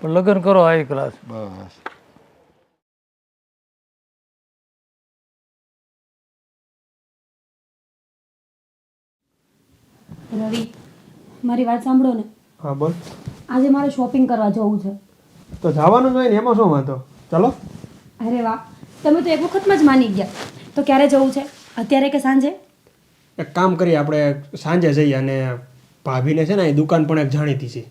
પણ લગ્ન કરો હાઈ ક્લાસ. બસ રવિ મારી વાત સાંભળો ને. હા બોલ. આજે મારે શોપિંગ કરવા જવું છે. તો જવાનું જ હોય ને એમાં શું વાંધો. ચલો. અરે વાહ તમે તો એક વખતમાં જ માની ગયા. તો ક્યારે જવું છે અત્યારે કે સાંજે? એક કામ કરીએ આપણે સાંજે જઈએ અને ભાભીને છે ને એ દુકાન પણ એક જાણીતી છે.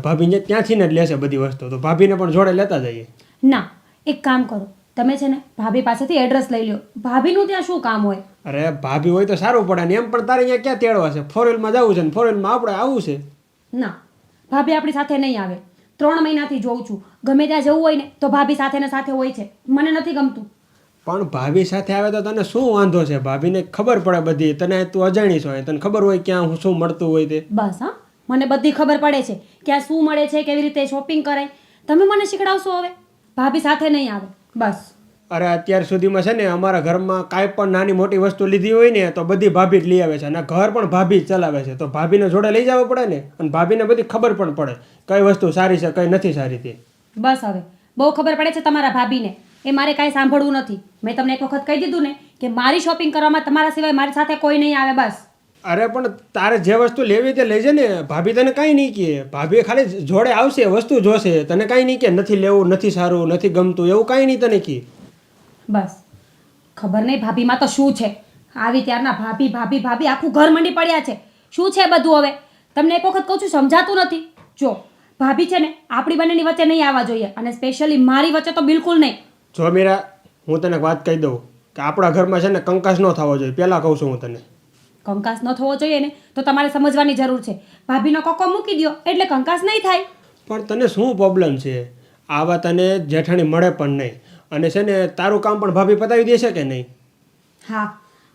ભાભીને ત્યાંથી ને જ લેશે બધી વસ્તુ તો ભાભીને પણ જોડે લેતા જઈએ. ના એક કામ કરો તમે છે ને ભાભી પાસેથી એડ્રેસ લઈ લો. ભાભીનું ત્યાં શું કામ હોય? અરે ભાભી હોય તો સારું પડે ને એમ પણ તારે અહીંયા ક્યાં તેડવા છે? 4Wheelમાં જવું છે ને 4Wheelમાં આપણે આવવું છે. ના ભાભી આપણી સાથે નહીં આવે. 3 મહિનાથી જોઉં છું ગમે ત્યાં જવું હોય ને તો ભાભી સાથે ને સાથે હોય છે. મને નથી ગમતું. પણ ભાભી સાથે આવે તો તને શું વાંધો છે? ભાભીને ખબર પડે બધી. તને તું અજાણી છો તને ખબર હોય ક્યાં શું મળતું હોય તે. બસ હા મને બધી ખબર પડે છે ક્યાં શું મળે છે કેવી રીતે શોપિંગ કરાય. તમે મને શીખડાવશો હવે? ભાભી સાથે નહીં આવે બસ. અરે અત્યાર સુધીમાં છે ને અમારા ઘરમાં કાંઈ પણ નાની મોટી વસ્તુ લીધી હોય ને તો બધી ભાભી જ લઈ આવે છે અને ઘર પણ ભાભી જ ચલાવે છે. તો ભાભીને જોડે લઈ જવું પડે ને અને ભાભીને બધી ખબર પણ પડે કઈ વસ્તુ સારી છે કઈ નથી સારી તે. બસ હવે બહુ ખબર પડે છે તમારા ભાભીને. એ મારે કાંઈ સાંભળવું નથી. મેં તમને એક વખત કહી દીધું ને કે મારી શોપિંગ કરવામાં તમારા સિવાય મારી સાથે કોઈ નહીં આવે બસ. અરે પણ તારે જે વસ્તુ લેવી તે લેજે ને, ભાભી તને કાંઈ નહીં કહે. ભાભી ખાલી જોડે આવશે, વસ્તુ જોશે, તને કાંઈ નહીં કહે નથી લેવું, નથી સારું, નથી ગમતું, એવું કાંઈ નહીં તને કહે. બસ ખબર નહીં ભાભીમાં તો શું છે. આવી ત્યારના ભાભી ભાભી ભાભી આખું ઘર મંડી પડ્યા છે. શું છે બધું હવે? તમને એક વખત કહું છું, સમજાતું નથી. જો ભાભી છે ને આપણી બંનેની વચ્ચે નહીં આવવા જોઈએ, અને સ્પેશિયલી મારી વચ્ચે તો બિલકુલ નહીં. જો મીરા, હું તને વાત કહી દઉં કે આપણા ઘરમાં છે ને કંકાસ ન થવો જોઈએ, પહેલાં કહું છું હું તને. કંકાસ ન થવો જોઈએ ને તો તમારે સમજવાની જરૂર છે. ભાભીનો કોકો મૂકી દો એટલે કંકાસ નહીં થાય. પણ તને શું પ્રોબ્લેમ છે? આવા તને જેઠાણી મળે પણ નહીં, અને છે ને તારું કામ પણ ભાભી પતાવી દેશે કે નહીં? હા,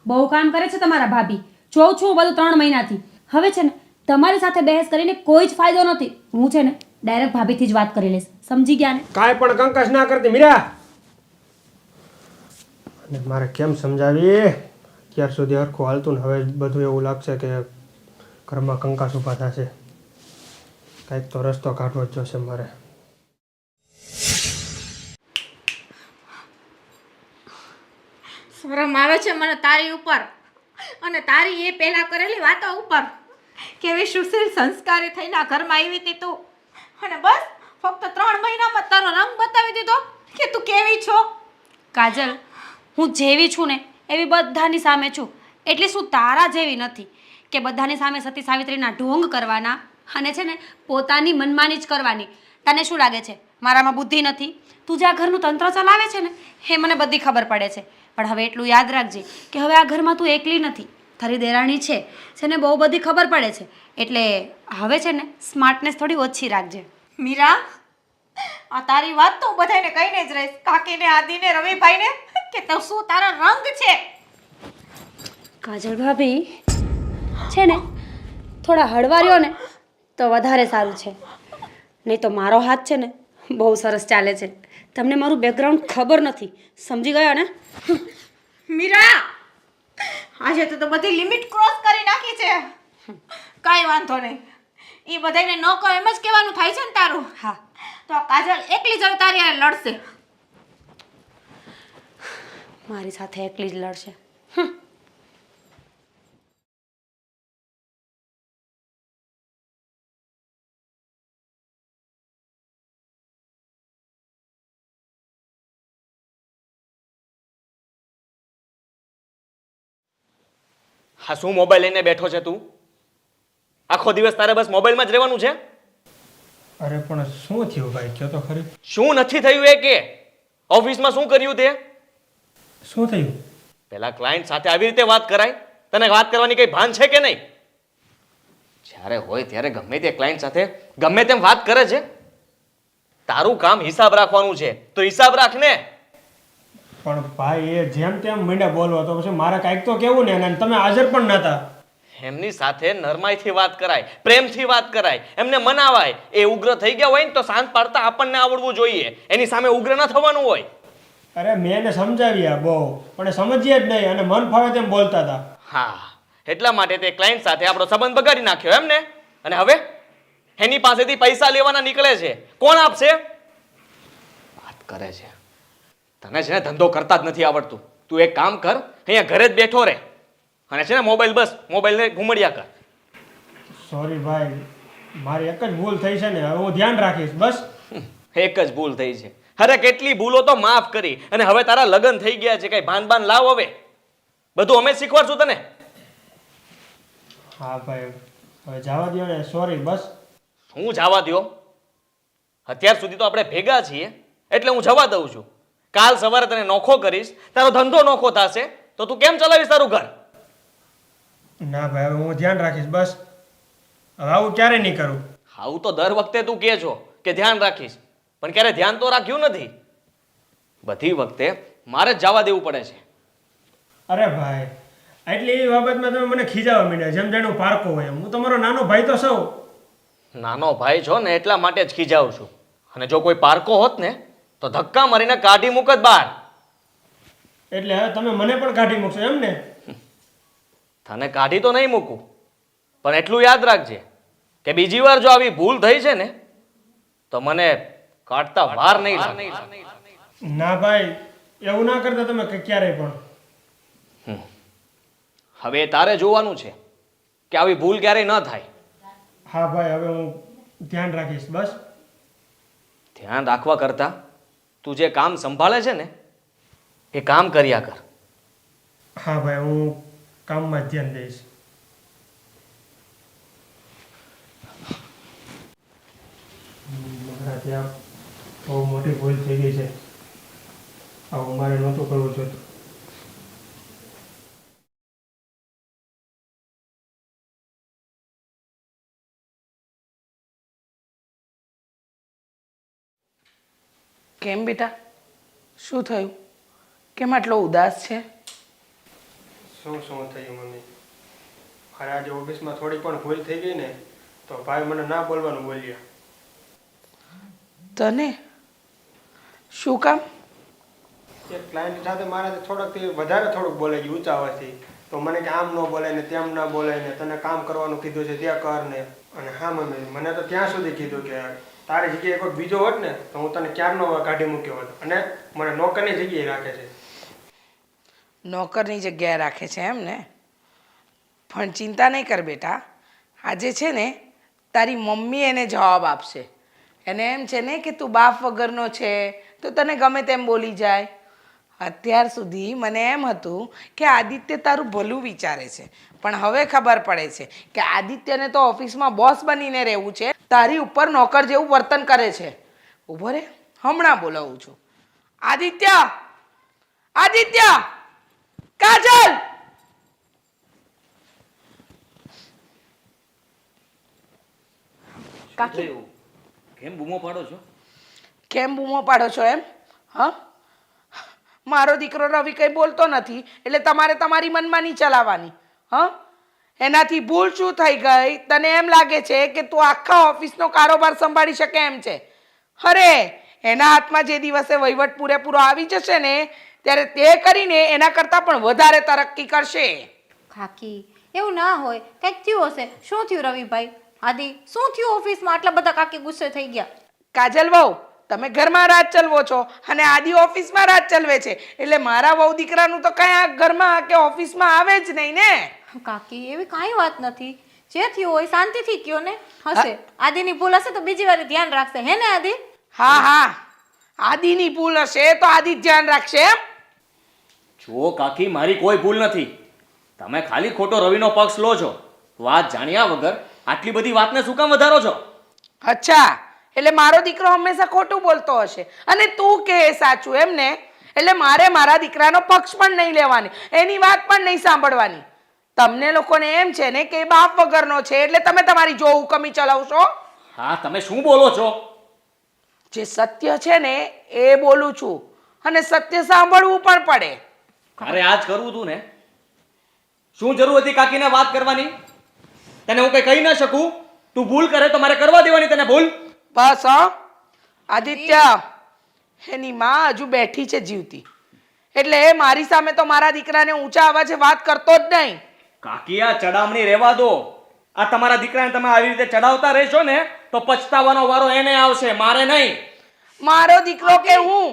બહુ કામ કરે છે તમારા ભાભી. જોઉં છું બધું 3 મહિનાથી. હવે છે ને તમારી સાથે બહેસ કરીને કોઈ જ ફાયદો નથી. હું છે ને ડાયરેક્ટ ભાભીથી જ વાત કરી લઈશ. સમજી ગયા ને? કાંઈ પણ કંકાસ ના કરતી મીરા. અને મારે કેમ સમજાવી? અત્યાર સુધી હરખું હાલતું ને હવે બધું એવું લાગશે કે ઘરમાં કંકાસ ઊભા થશે. કાંઈક તો રસ્તો કાઢવો જ જોશે મારે. શરમ આવે છે મને તારી ઉપર, અને તારી એ પહેલા કરેલી વાતો ઉપર. કેવી સુશીલ સંસ્કારી થઈને આ ઘરમાં આવી હતી તું, અને બસ ફક્ત 3 મહિનામાં તારો રંગ બતાવી દીધો કે તું કેવી છો. કાજલ, હું જેવી છું ને એવી બધાની સામે છું. એટલે શું તારા જેવી નથી કે બધાની સામે સતી સાવિત્રીના ઢોંગ કરવાના અને છે ને પોતાની મનમાની જ કરવાની. તને શું લાગે છે મારામાં બુદ્ધિ નથી? તું જે આ ઘરનું તંત્ર ચલાવે છે ને એ મને બધી ખબર પડે છે. પણ હવે એટલું યાદ રાખજે કે હવે આ ઘરમાં તું એકલી નથી, તારી દેરાણી છે ને બહુ બધી ખબર પડે છે. એટલે હવે છે ને સ્માર્ટનેસ થોડી ઓછી રાખજે. મીરા, આ તારી વાત તો હું બધાને કહીને જ રહીશ, કાકીને, આદિને, રવિભાઈને, કે તો શું તારો રંગ છે. કાજલ ભાભી છે ને થોડા હળવા રહ્યો ને તો વધારે સારું છે. નહીં તો મારો હાથ છે ને બહુ સરસ ચાલે છે. તમને મારું બેકગ્રાઉન્ડ ખબર નથી, સમજી ગયો ને? મીરા, આજે તો બધી લિમિટ ક્રોસ કરી નાખી છે. કાંઈ વાંધો નહીં, એ બધાને ન કહો એમ જ કહેવાનું થાય છે ને તારું. હા, તો આ કાજલ એકલી જ હવે તારી હારે લડશે. મારી સાથે એકલી જ લડશે. હા, શું મોબાઈલ લઈને બેઠો છે તું? આખો દિવસ તારે બસ મોબાઈલમાં જ રહેવાનું છે? અરે પણ શું થયું ભાઈ, કહો તો ખરી. શું નથી થયું એ કે? ઓફિસમાં શું કર્યું તે? શું થયું? પેલા ક્લાયન્ટ સાથે આવી રીતે વાત કરાય? તને વાત કરવાની કઈ ભાન છે કે નહીં? જ્યારે હોય ત્યારે ગમે તે ક્લાયન્ટ સાથે ગમે તેમ વાત કરે છે. તારું કામ હિસાબ રાખવાનું છે તો હિસાબ રાખ ને. પણ ભાઈ એ જેમ તેમ મીંડા બોલવા, તો પછી મારે કાંઈક તો કેવું ને, અને તમે હાજર પણ નહોતા. એમની સાથે નરમાઈથી વાત કરાય, પ્રેમથી વાત કરાય, એમને મનાવાય. એ ઉગ્ર થઈ ગયા હોય ને તો શાંત પાડતા આપણને આવડવું જોઈએ, એની સામે ઉગ્ર ન થવાનું હોય. અરે મેં એને સમજાવ્યા બહુ, પણ એ સમજ્યા જ નહીં અને મન ફાવે તેમ બોલતા હતા. હા, એટલા માટે તે ક્લાયન્ટ સાથે આપણો સંબંધ બગાડી નાખ્યો એમ ને? અને હવે એની પાસેથી પૈસા લેવાના નીકળે છે. કોણ આપશે? વાત કરે છે. તને છે ને ધંધો કરતા જ નથી આવડતું. તું એક કામ કર, અહીંયા ઘરે જ બેઠો રહે અને છે ને મોબાઈલને ઘુમડ્યા કર. સોરી ભાઈ, મારી એક જ ભૂલ થઈ છે ને, હવે હું ધ્યાન રાખીશ બસ. એક જ ભૂલ થઈ છે. અરે કેટલી ભૂલો તો માફ કરી, અને હવે તારા લગ્ન થઈ ગયા છે, કઈ ભાન લાવ. હવે બધું અમે શીખવાડશું તને. હા ભાઈ, હવે જવા દો ને, સોરી બસ. હું જવા દો? અત્યાર સુધી તો આપણે ભેગા છીએ એટલે હું જવા દઉં છું. કાલ સવારે તને નોખો કરીશ, તારો ધંધો નોખો થશે તો તું કેમ ચલાવીશ તારું ઘર? ના ભાઈ, હવે હું ધ્યાન રાખીશ બસ. હવે આવું ક્યારે નહીં કરું. આવું તો દર વખતે તું કહે છો કે ધ્યાન રાખીશ, પણ ક્યારે ધ્યાન તો રાખ્યું નથી. બધી વખતે મારે જ જવા દેવું પડે છે. અરે ભાઈ, એટલી એવી બાબતમાં તમે મને ખીજાવા માંડ્યા, જેમ જાણે હું પારકો હોય એમ. હું તમારો નાનો ભાઈ તો સૌ. નાનો ભાઈ છો ને એટલા માટે જ ખીજાવું છું. અને જો કોઈ પારકો હોત ને તો ધક્કા મારીને કાઢી મૂકત બહાર. એટલે હવે તમે મને પણ કાઢી મૂકશો એમ ને? તને કાઢી તો નહીં મૂકું, પણ એટલું યાદ રાખજે કે બીજી વાર જો આવી ભૂલ થઈ છે ને તો મને કાઢતા વાર નહીં લાગે. ના ભાઈ, એવું ના કરતા તમે ક્યારેય પણ. હવે તારે જોવાનું છે કે આવી ભૂલ ક્યારેય ન થાય. હા ભાઈ, હવે હું ધ્યાન રાખીશ બસ. ધ્યાન રાખવા કરતાં તું જે કામ સંભાળે છે ને એ કામ કર્યા કર. હા ભાઈ, હું કામમાં જ ધ્યાન દઈશ. મારા ત્યાં બહુ મોટી ભૂલ થઈ ગઈ છે. આવું મારે નહોતું કરવું જોઈતું. કેમ બેટા, શું થયું? કેમ આટલો ઉદાસ છે? શું થયું મમ્મી? મારે આજે ઓફિસમાં થોડી પણ ભૂલ થઈ ગઈ ને તો ભાઈ મને ના બોલવાનું બોલ્યા. તને શું કામ? એક ક્લાયન્ટ સાથે મારાથી થોડુંક વધારે બોલાઈ ગયું ઊંચા અવાજથી. તો મને કે આમ ન બોલાય ને તેમ ન બોલાય ને, તને કામ કરવાનું કીધું છે ત્યાં કર ને. અને હા મમ્મી, મને તો ત્યાં સુધી કીધું કે તારી જગ્યાએ કોઈ બીજો હોત ને તો હું તને ક્યારનો કાઢી મૂક્યો હોત. અને મને નોકરની જગ્યાએ રાખે છે. નોકરની જગ્યાએ રાખે છે એમ ને? પણ ચિંતા નહીં કર બેટા, આજે છે ને તારી મમ્મી એને જવાબ આપશે. એને એમ છે ને કે તું બાપ વગરનો છે તો તને ગમે તેમ બોલી જાય. અત્યાર સુધી મને એમ હતું કે આદિત્ય તારું ભલું વિચારે છે, પણ હવે ખબર પડે છે કે આદિત્યને તો ઓફિસમાં બોસ બનીને રહેવું છે, તારી ઉપર નોકર જેવું વર્તન કરે છે. ઊભો રે, હમણાં બોલાવું છું. આદિત્ય! આદિત્ય! કાજલ! કાકી કેમ બૂમો પાડો છો? કેમ બૂમો પાડો છો એમ? હા, મારો દીકરો રવિ કંઈ બોલતો નથી એટલે તમારે તમારી મનમાની ચલાવવાની. હા, એનાથી ભૂલ શું થઈ ગઈ? તને એમ લાગે છે કે તું આખા ઓફિસનો કારોબાર સંભાળી શકે એમ છે? અરે, એના હાથમાં જે દિવસે વહીવટ પૂરેપૂરો આવી જશે ને ત્યારે તે કરીને એના કરતાં પણ વધારે તરક્કી કરશે. કાકી એવું ના હોય, કંઈક થયું હશે. શું થયું રવિભાઈ? આદિ શું થયું ઓફિસમાં? આટલા બધા કાકી ગુસ્સે થઈ ગયા. કાજલ વહુ, તમે ઘરમાં રાજ ચલવો છો અને આદિ ઓફિસમાં રાજ ચલવે છે, એટલે મારા વહુ દીકરાનું તો કઈ આ ઘરમાં કે ઓફિસમાં આવે જ નહીં ને. કાકી એવી કાંઈ વાત નથી. જે થયું હોય શાંતિથી કયો ને. હશે આદિની ભૂલ હશે તો બીજી વાર ધ્યાન રાખશે, હે ને આદિ? હા હા, આદિની ભૂલ હશે તો આદિ જ ધ્યાન રાખશે એમ. જુઓ કાકી, મારી કોઈ ભૂલ નથી. તમે ખાલી ખોટો રવિનો પક્ષ લો છો. વાત જાણ્યા વગર આટલી બધી વાતને શું કામ વધારો છો? અચ્છા, એટલે મારો દીકરો હંમેશા ખોટું બોલતો હશે અને તું કહે સાચું એમ ને? એટલે મારે મારા દીકરાનો પક્ષ પણ નહીં લેવાની, એની વાત પણ નહીં સાંભળવાની. તમને લોકોને એમ છે ને કે બાપ વગરનો છે એટલે તમે તમારી જો હુકમી ચલાવશો. હા, તમે શું બોલો છો? જે સત્ય છે ને એ બોલું છું અને સત્ય સાંભળવું પણ પડે. અરે આજ કરવું તું ને? શું જરૂર હતી કાકીને વાત કરવાની? તને હું કઈ કહી ના શકું? તું ભૂલ કરે તો મારે કરવા દેવાની તને ભૂલ? બસ હા, આદિત્ય એની માં હજુ બેઠી છે જીવતી, એટલે મારી સામે તો મારા દીકરાને ઊંચા અવાજે વાત કરતો જ નહીં. કાકી, આ ચડામણી રહેવા દો. આ તમારા દીકરાને તમે આવી રીતે ચડાવતા રહેશો ને તો પછતાવાનો વારો એને આવશે, મારે નહીં. મારો દીકરો કે હું?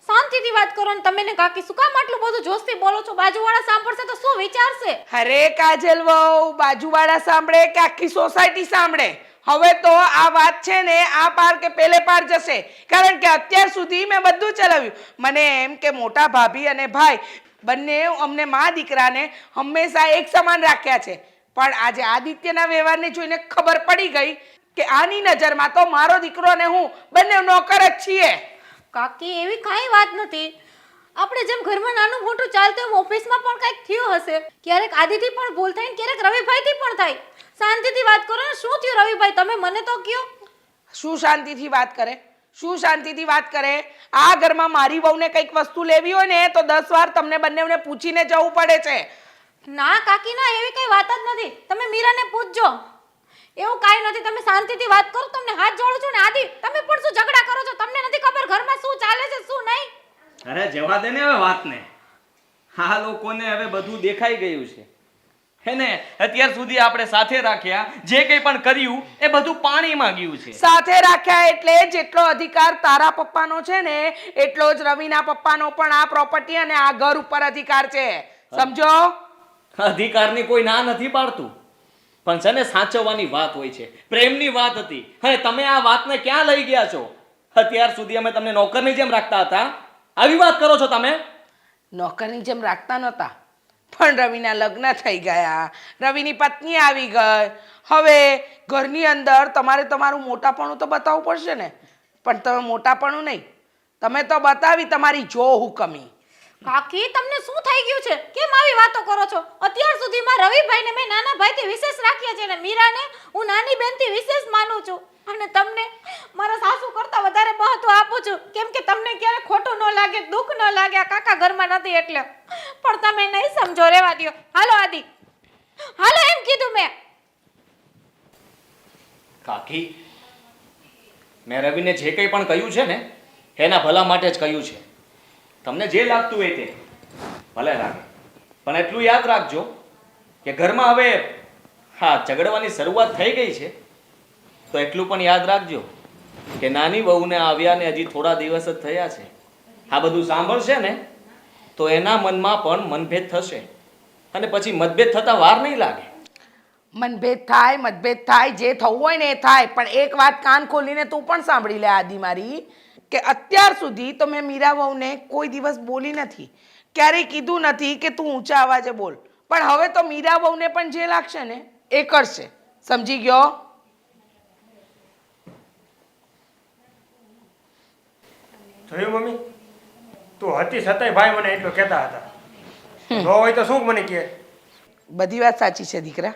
શાંતિથી વાત કરો ને તમે ને કાકી. શું કામ આટલું બધું જોશથી બોલો છો? બાજુવાળા સાંભળશે તો શું વિચારશે? અરે કાજલ વહુ, બાજુવાળા સાંભળે કે આખી સોસાયટી સાંભળે, હવે તો આ વાત છે ને આ પાર કે પેલે પાર જશે. કારણ કે અત્યાર સુધી મેં બધું ચલાવ્યું. મને એમ કે મોટા ભાભી અને ભાઈ બંને અમને મા દીકરાને હંમેશા એક સમાન રાખ્યા છે, પણ આજે આદિત્યના વ્યવહારને જોઈને ખબર પડી ગઈ કે આની નજરમાં તો મારો દીકરો ને હું બંને નોકર જ છીએ. કાકી એવી કાંઈ વાત નથી. આપણે જેમ ઘરમાં નાનું મોટું ચાલતું એમ ઓફિસમાં પણ કંઈક થયું હશે. ક્યારેક આદિથી પણ ભૂલ થાય ને ક્યારેક રવિભાઈથી પણ થાય. શાંતિથી વાત કરો ને. શું થયું રવિભાઈ? તમે મને તો કયો. શું શાંતિથી વાત કરે? શું શાંતિથી વાત કરે? આ ઘરમાં મારી વહુને કંઈક વસ્તુ લેવી હોય ને તો 10 વાર તમને બંનેને પૂછીને જવું પડે છે. ના કાકી ના, એવી કઈ વાત જ નથી. તમે મીરાને પૂછજો. એવું કાંઈ નથી. તમે શાંતિથી વાત કરો. તમને હાથ જોડું છું ને. આદિ તમે પણ શું ઝઘડા કરો છો? તમને નથી ખબર ઘરમાં શું ચાલે છે શું નહીં? અરે જવા દે ને હવે વાતને. આ લોકોને હવે બધું દેખાઈ ગયું છે, હે ને? અત્યાર સુધી આપણે સાથે રાખ્યા, જે કંઈ પણ કર્યું એ બધું પાણીમાં ગયું છે. સાથે રાખ્યા એટલે જેટલો અધિકાર તારા પપ્પાનો છે ને એટલો જ રવિના પપ્પાનો પણ આ પ્રોપર્ટી અને આ ઘર ઉપર અધિકાર છે, સમજો? અધિકારની કોઈ ના નથી પાડતું, પણ છે ને સાચવવાની વાત હોય છે, પ્રેમની વાત હતી. અને તમે આ વાતને ક્યાં લઈ ગયા છો? અત્યાર સુધી અમે તમને નોકરની જેમ રાખતા હતા, આવી વાત કરો છો તમે? નોકરની જેમ રાખતા નહોતા, પણ રવિના લગ્ન થઈ ગયા, રવિની પત્ની આવી ગઈ. હવે ઘરની અંદર તમારે તમારું મોટાપણું તો બતાવવું પડશે ને. પણ તમે મોટાપણું નહીં, તમે તો બતાવી તમારી જો હુકમી. કાકી તમને શું થઈ ગયું છે? કેમ આવી વાતો કરો છો? અત્યાર સુધીમાં રવિભાઈને મેં નાના ભાઈથી વિશેષ રાખ્યા છે, અને મીરાને હું નાની બેનથી વિશેષ માનું છું. અને તમને મારા સાસુ કરતાં વધારે મહત્વ આપું છું, કેમ કે તમને ક્યારે ખોટું ન લાગે, દુઃખ ન લાગે. આ કાકા ઘરમાં નથી એટલે. પણ તમે નહીં સમજો, રહેવા દ્યો. હાલો આદિ, હાલો એમ કીધું મેં. કાકી, મેં રવિને જે કંઈ પણ કહ્યું છે ને એના ભલા માટે જ કહ્યું છે. તમને જે લાગતું હોય તે ભલે લાગે, પણ એટલું યાદ રાખજો કે ઘરમાં હવે હા ઝઘડવાની શરૂઆત થઈ ગઈ છે, તો એટલું પણ યાદ રાખજો કે નાની વહુને આવ્યાને હજી થોડા દિવસ જ થયા છે. આ બધું સાંભળશે ને તો એના મનમાં પણ મનભેદ થશે, અને પછી મતભેદ થતા વાર નહીં લાગે. મતભેદ થાય, જે થવું હોય ને એ થાય. પણ એક વાત કાન ખોલીને તું પણ સાંભળી લે આદિ મારી, કે અત્યાર સુધી તો મેં મીરા વહુને કોઈ દિવસ બોલી નથી, ક્યારેય કીધું નથી કે તું ઊંચા અવાજે બોલ. પણ હવે તો મીરા વહુને પણ જે લાગશે ને એ કરશે. સમજી ગયો? જોયું મમ્મી, તું હતી છતાંય ભાઈ મને એટલું કહેતા હતા. ન હોય તો શું મને કહે? બધી વાત સાચી છે દીકરા,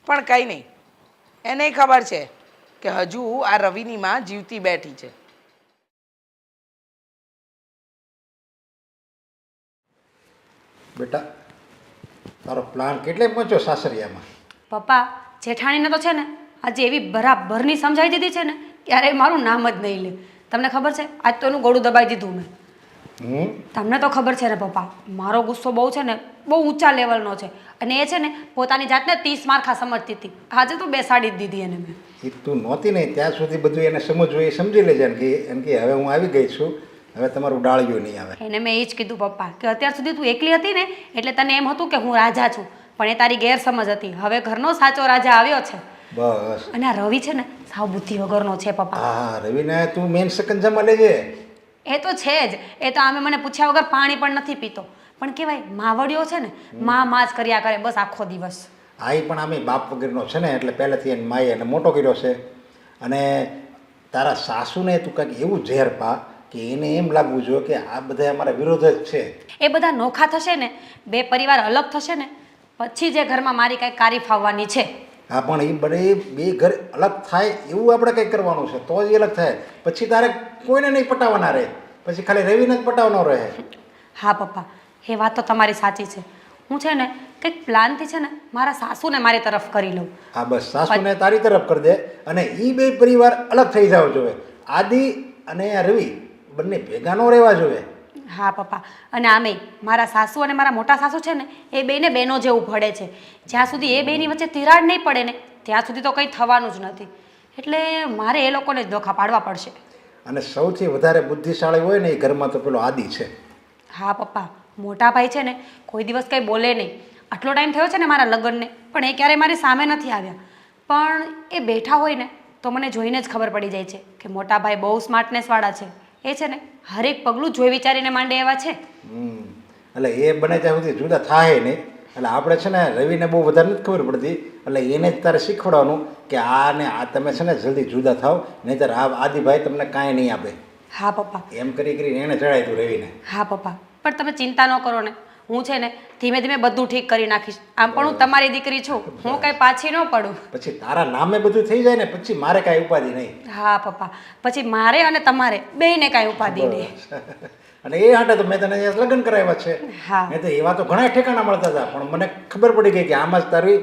પણ કંઈ નહીં. એને ખબર છે કે હજુ આ રવિની માં જીવતી બેઠી છે. બેટા, તારો પ્લાન કેટલે પહોંચ્યો સાસરિયામાં? પપ્પા, જેઠાણીને તો છે ને આજે એવી બરાબરની સમજાવી દીધી છે ને ક્યારેય મારું નામ જ નહીં લે. તમને ખબર છે, આજ તો એનું ગળું દબાઈ દીધું મેં. તમને તો ખબર છે ને પપ્પા, મારો ગુસ્સો બહુ છે ને બહુ ઊંચા લેવલનો છે, અને એ છે ને પોતાની જાતને 30 મારખા સમજતી હતી. આજે તો બેસાડી જ દીધી એને મેં. એ તું નહોતી નહીં ત્યાં સુધી બધું એને સમજવું એ સમજી લેજે ને કે હવે હું આવી ગઈ છું, હવે તમારું ડાળિયું નહીં આવે. એને મેં એ જ કીધું પપ્પા કે અત્યાર સુધી તું એકલી હતી ને એટલે તને એમ હતું કે હું રાજા છું, પણ એ તારી ગેરસમજ હતી. હવે ઘરનો સાચો રાજા આવ્યો છે. બસ. અને આ રવિ છે ને સાવ બુદ્ધિ વગરનો છે પપ્પા. હા, રવિને તું મેન સકંજામાં લેજે. એ તો છે જ, એ તો આમે મને પૂછ્યા વગર પાણી પણ નથી પીતો. પણ કહેવાય માવડિયો છે ને માં જ કર્યા કરે બસ આખો દિવસ. આ પણ આમે બાપ વગરનો છે ને એટલે પહેલેથી એને માએ એને મોટો કર્યો છે. અને તારા સાસુને તું કંઈક એવું ઝેર પા કે એને એમ લાગવું જોઈએ કે આ બધા અમારા વિરોધ જ છે. એ બધા નોખા થશે ને, બે પરિવાર અલગ થશે ને, પછી જે ઘરમાં મારી કાંઈ કારી ફાવવાની છે. હા, પણ એ બે ઘર અલગ થાય એવું આપણે કંઈક કરવાનું છે, તો જ એ અલગ થાય. પછી તારે કોઈને નહીં પટાવવાના રહે, પછી ખાલી રવિને જ પટાવવાનો રહે. હા પપ્પા, એ વાત તો તમારી સાચી છે. હું છે ને કંઈક પ્લાનથી છે ને મારા સાસુને મારી તરફ કરી લઉં. હા બસ, સાસુને તારી તરફ કરી દે, અને એ બે પરિવાર અલગ થઈ જાવ જોઈએ. આદિ અને આ રવિ બંને ભેગા ન રહેવા જોઈએ. હા પપ્પા, અને આમે મારા સાસુ અને મારા મોટા સાસુ છે ને એ બેને બહેનો જેવું ભળે છે. જ્યાં સુધી એ બેની વચ્ચે તિરાડ નહીં પડે ને ત્યાં સુધી તો કંઈ થવાનું જ નથી. એટલે મારે એ લોકોને જ ધોખા પાડવા પડશે. અને સૌથી વધારે બુદ્ધિશાળી હોય ને એ ઘરમાં તો પેલો આદિ છે. હા પપ્પા, મોટા ભાઈ છે ને કોઈ દિવસ કંઈ બોલે નહીં. આટલો ટાઈમ થયો છે ને મારા લગ્નને, પણ એ ક્યારેય મારી સામે નથી આવ્યા. પણ એ બેઠા હોય ને તો મને જોઈને જ ખબર પડી જાય છે કે મોટા ભાઈ બહુ સ્માર્ટનેસવાળા છે. એ છે ને હરેક પગલું જોઈ વિચારીને માંડે એવા છે. એટલે એ બને ત્યાં સુધી જુદા થાય નહીં. એટલે આપણે છે ને રવિને બહુ વધારે નથી ખબર પડતી, એટલે એને જ તારે શીખવાડવાનું કે આ ને આ તમે છે ને જલ્દી જુદા થાવ, નહીંતર આ આદિભાઈ તમને કાંઈ નહીં આપે. હા પપ્પા. એમ કરી કરીને એને ચડાય તું રવિને. હા પપ્પા, પણ તમે ચિંતા ન કરો ને, હું છે ને ધીમે ધીમે બધું ઠીક કરી નાખીશ. આમ પણ હું તમારી દીકરી છું, હું કાંઈ પાછી ન પડું. પછી તારા નામે બધું થઈ જાય ને પછી મારે કાંઈ ઉપાધિ નહીં. હા પપ્પા, પછી મારે અને તમારે બેયને કાંઈ ઉપાધિ નહીં. અને એ હાટે તો મેં તને લગ્ન કરાવ્યા છે. હા. મેં તો એવા તો ઘણા ઠેકાણા મળતા હતા, પણ મને ખબર પડી ગઈ કે આમાં જ તારી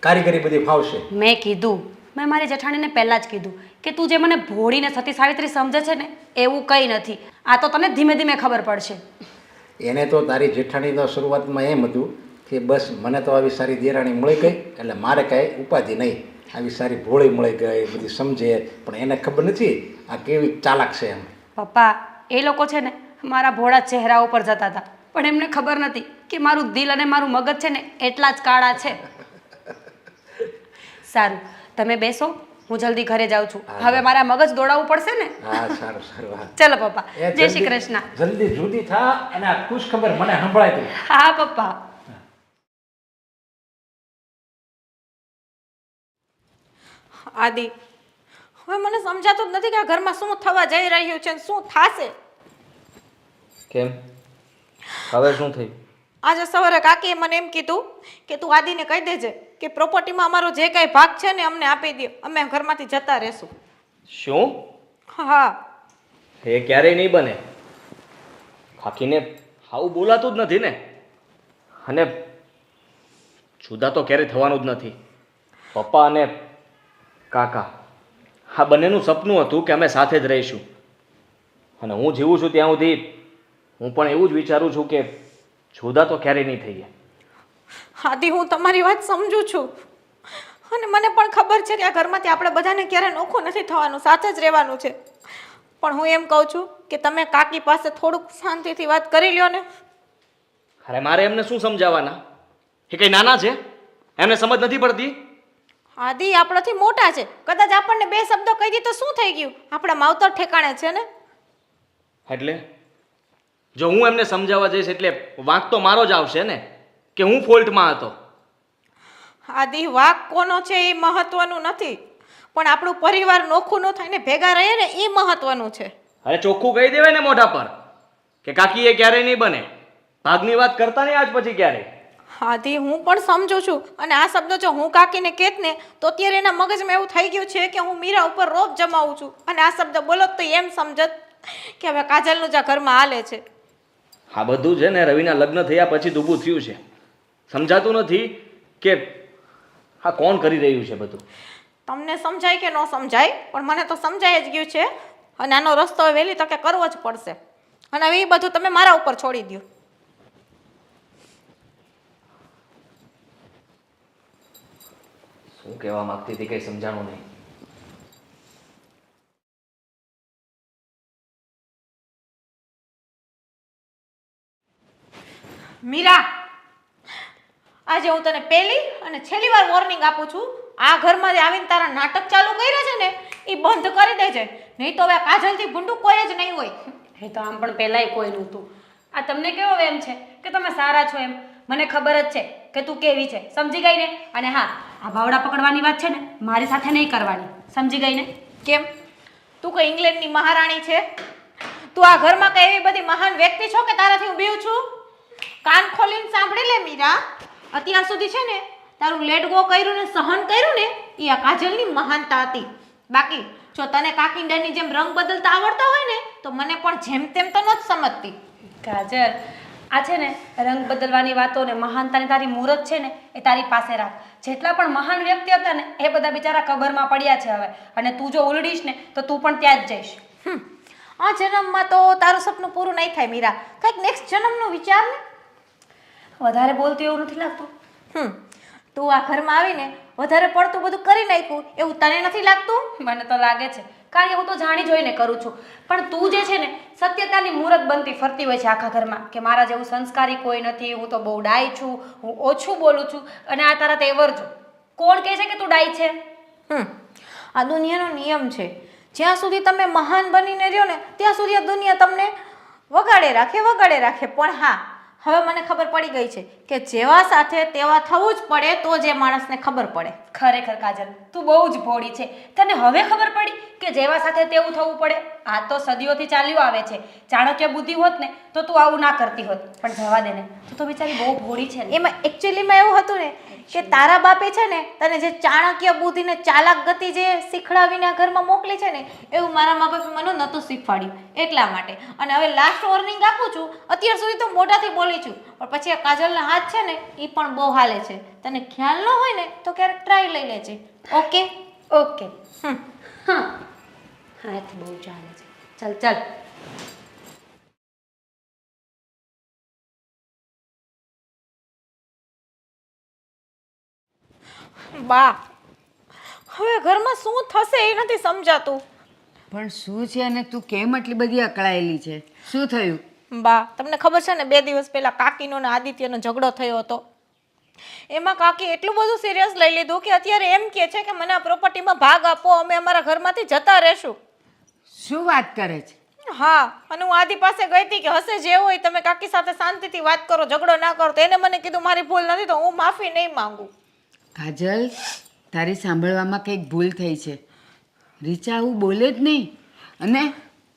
કારીગરી બધી ફાવશે. મેં કીધું, મેં મારી જેઠાણીને પહેલાં જ કીધું કે તું જે મને ભોળીને સતી સાવિત્રી સમજે છે ને એવું કંઈ નથી. આ તો તને ધીમે ધીમે ખબર પડશે. એને તો તારી જેઠાણી તો શરૂઆતમાં એમ હતું કે બસ મને તો આવી સારી દેરાણી મળી ગઈ એટલે મારે કાંઈ ઉપાધિ નહીં, આવી સારી ભોળી મળી ગઈ, બધી સમજે. પણ એને ખબર નથી આ કેવી ચાલાક છે એમ. પપ્પા, એ લોકો છે ને મારા ભોળા ચહેરા ઉપર જતા હતા, પણ એમને ખબર નથી કે મારું દિલ અને મારું મગજ છે ને એટલા જ કાળા છે. સારું તમે બેસો, હું જલ્દી ઘરે જાઉં છું. હવે મારા મગજ દોડાવવું પડશે ને. હા સારું સારું હા ચલો પપ્પા, જય શ્રી કૃષ્ણ. જલ્દી જુદી થા અને આ ખુશ ખબર મને સંભળાય તું હા પપ્પા. આદિ, હવે મને સમજાતું જ નથી કે આ ઘરમાં શું થવા જઈ રહ્યું છે ને શું થાશે. કેમ હવે શું થયું? આજે સવારે કાકીએ મને એમ કીધું કે તું આદિને કહી દેજે કે પ્રોપર્ટીમાં અમારો જે કાંઈ ભાગ છે ને અમને આપી દે, અમે ઘરમાંથી જતા રહેશું. શું? હા. એ ક્યારેય નહીં બને. કાકીને આવું બોલાતું જ નથી ને. અને જુદા તો ક્યારેય થવાનું જ નથી. પપ્પા અને કાકા આ બંનેનું સપનું હતું કે અમે સાથે જ રહીશું. અને હું જીવું છું ત્યાં સુધી હું પણ એવું જ વિચારું છું કે જુદા તો ક્યારેય નહીં થઈએ. આદિ, હું તમારી વાત સમજુ છું અને મને પણ ખબર છે કે આ ઘરમાંથી આપણે બધાને ક્યારે નોખું નથી થવાનું, સાથે જ રહેવાનું છે. પણ હું એમ કહું છું કે તમે કાકી પાસે થોડુંક શાંતિથી વાત કરી લ્યો ને. અરે મારે એમને શું સમજાવવાના? એ કંઈ નાના છે, એમને સમજ નથી પડતી. આદિ આપણાથી મોટા છે, કદાચ આપણને બે શબ્દો કહી દી તો શું થઈ ગયું? આપણા માવતર ઠેકાણે છે ને. એટલે જો હું એમને સમજાવવા જઈશ એટલે વાંક તો મારો જ આવશે ને કે હું ફોલ્ટમાં હતો. આદિ, વાક કોનો છે એ મહત્વનું નથી, પણ આપણું પરિવાર નોખું ન થાય ને ભેગા રહીએ ને એ મહત્વનું છે. અરે ચોખ્ખું કહી દેવાય ને મોઢા પર કે કાકી એ ક્યારેય નહીં બને. ભાગની વાત કરતા નહીં આજ પછી ક્યારેય. આદિ, હું પણ સમજુ છું અને આ શબ્દો જો હું કાકીને કહેત ને તો અત્યારે એના મગજમાં એવું થઈ ગયું છે કે હું મીરા ઉપર રોપ જમાવું છું અને આ શબ્દ બોલો તો એમ સમજત કે હવે કાજલનું જ આ ઘરમાં હાલે છે. આ બધું છે ને રવિના લગ્ન થયા પછી જ ઊભું થયું છે. સમજાતું નથી કે આ કોણ કરી રહ્યું છે બધું. તમને સમજાય કે ન સમજાય, પણ મને તો સમજાય જ ગયું છે અને આનો રસ્તો વહેલી તકે કરવો જ પડશે. અને હવે એ બધું તમે મારા ઉપર છોડી દો. શું કહેવા માંગતી હતી કઈ સમજાણું નહીં. મીરા, આજે હું તને પહેલી અને છેલ્લી વાર વોર્નિંગ આપું છું, આ ઘરમાં આવીને તારા નાટક ચાલુ કર્યા છે ને એ બંધ કરી દેજે, નહીં તો હવે કાજલથી ભૂંડું કોઈ જ નહીં હોય. એ તો આમ પણ પહેલાંય કોઈ નહોતું. આ તમને કેવો એમ છે કે તમે સારા છો એમ? મને ખબર જ છે કે તું કેવી છે, સમજી ગઈ ને? અને હા, આ બાવડા પકડવાની વાત છે ને મારી સાથે નહીં કરવાની, સમજી ગઈ ને? કેમ? તું કઈ ઇંગ્લેન્ડની મહારાણી છે? તું આ ઘરમાં કઈ એવી બધી મહાન વ્યક્તિ છો કે તારાથી હું બીવ છું? કાન ખોલીને સાંભળી લે મીરા, અત્યાર સુધી છે ને તારું લેટ ગો કર્યું ને સહન કર્યું ને એ આ કાજલની મહાનતા હતી. બાકી જો તને કાકીંડાની જેમ રંગ બદલતા આવડતા હોય ને તો મને પણ જેમ તેમ તો નથી સમજતી. કાજલ, આ છે ને રંગ બદલવાની વાતો ને મહાનતાની તારી મુહૂર્ત છે ને એ તારી પાસે રાખ. જેટલા પણ મહાન વ્યક્તિ હતા ને એ બધા બિચારા કબરમાં પડ્યા છે હવે, અને તું જો ઉલડીશ ને તો તું પણ ત્યાં જ જઈશ. આ જન્મમાં તો તારું સપનું પૂરું નહીં થાય મીરા, કંઈક નેક્સ્ટ જન્મનું વિચાર ને. વધારે બોલતું એવું નથી લાગતું? તું આ ઘરમાં આવીને વધારે પડતું બધું કરી નાખ્યું એવું તને નથી લાગતું? મને તો લાગે છે, કારણ કે હું તો જાણી જોઈને કરું છું. પણ તું જે છે ને સત્યતાની મુહૂર્ત બનતી ફરતી હોય છે આખા ઘરમાં કે મારા જેવું સંસ્કારી કોઈ નથી, હું તો બહુ ડાય છું, હું ઓછું બોલું છું. અને આ તારા તેવર જો કોણ કહે છે કે તું ડાય છે? આ દુનિયાનો નિયમ છે, જ્યાં સુધી તમે મહાન બનીને રહ્યો ને ત્યાં સુધી આ દુનિયા તમને વગાડે રાખે. પણ હા, હવે મને ખબર પડી ગઈ છે કે જેવા સાથે તેવા થવું જ પડે તો જે માણસને ખબર પડે. ખરેખર કાજલ, તું બહુ જ ભોળી છે. તને હવે ખબર પડી કે જેવા સાથે તેવું થવું પડે? આ તો સદીઓથી ચાલ્યું આવે છે. ચાણક્ય બુદ્ધિ હોત ને તો તું આવું ના કરતી હોત. પણ જવા દે ને, તું તો બિચારી બહુ ભોળી છે ને. એમાં એકચ્યુઅલીમાં એવું હતું ને કે તારા બાપે છે ને તને જે ચાણક્ય બુદ્ધિ ને ચાલાક ગતિ જે શીખડાવીને આ ઘરમાં મોકલી છે ને એવું મારા મા બાપે મને નહોતું શીખવાડ્યું, એટલા માટે. અને હવે લાસ્ટ વોર્નિંગ આપું છું, અત્યાર સુધી તો મોઢાથી બોલી છું પણ પછી આ કાજલના હાથ છે ને એ પણ બહુ હાલે છે. તને ખ્યાલ ન હોય ને તો ક્યારેક ટ્રાય લઈ લેજે. ઓકે? હાથ બહુ ચાલે છે. ચાલ. બા, હવે ઘરમાં શું થશે એ નથી સમજાતું. પણ શું છે અને તું કેમ આટલી બધી અકળાયેલી છે? શું થયું? બા, તમને ખબર છે ને 2 દિવસ પહેલા કાકીનો ને આદિત્યનો ઝઘડો થયો હતો. એમાં કાકી એટલું બધું સિરિયસ લઈ લીધું કે અત્યારે એમ કહે છે કે મને આ પ્રોપર્ટીમાં ભાગ આપો, અમે અમારા ઘરમાંથી જતા રહેશું. શું વાત કરે છે? હા, અને હું આદિ પાસે ગઈ હતી કે હશે જે હોય તમે કાકી સાથે શાંતિથી વાત કરો, ઝઘડો ના કરો. તો એને મને કીધું મારી ભૂલ નથી તો હું માફી નહીં માંગુ. કાજલ, તારી સાંભળવામાં કંઈક ભૂલ થઈ છે. રીચા આવું બોલે જ નહીં. અને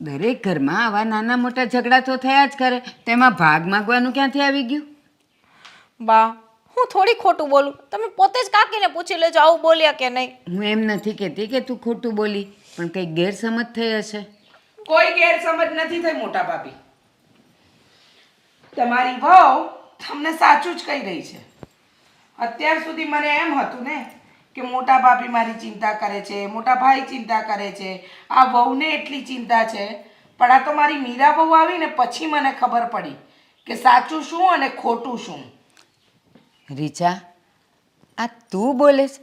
દરેક ઘરમાં આવા નાના મોટા ઝઘડા તો થયા જ કરે, તેમાં ભાગ માગવાનું ક્યાંથી આવી ગયું? બા, હું થોડી ખોટું બોલું, તમે પોતે જ કાકીને પૂછી લેજો આવું બોલ્યા કે નહીં. હું એમ નથી કહેતી કે તું ખોટું બોલી, પણ કંઈક ગેરસમજ થઈ હશે. કોઈ ગેરસમજ નથી થઈ મોટા ભાભી. તમારી વહુ તમને સાચું જ કહી રહી છે. અત્યાર સુધી મને એમ હતું ને કે મોટા ભાભી મારી ચિંતા કરે છે, મોટા ભાઈ ચિંતા કરે છે, આ વહુને એટલી ચિંતા છે. પણ આ તો મારી મીરા વહુ આવીને પછી મને ખબર પડી કે સાચું શું અને ખોટું શું. રીચા, આ તું બોલે છે?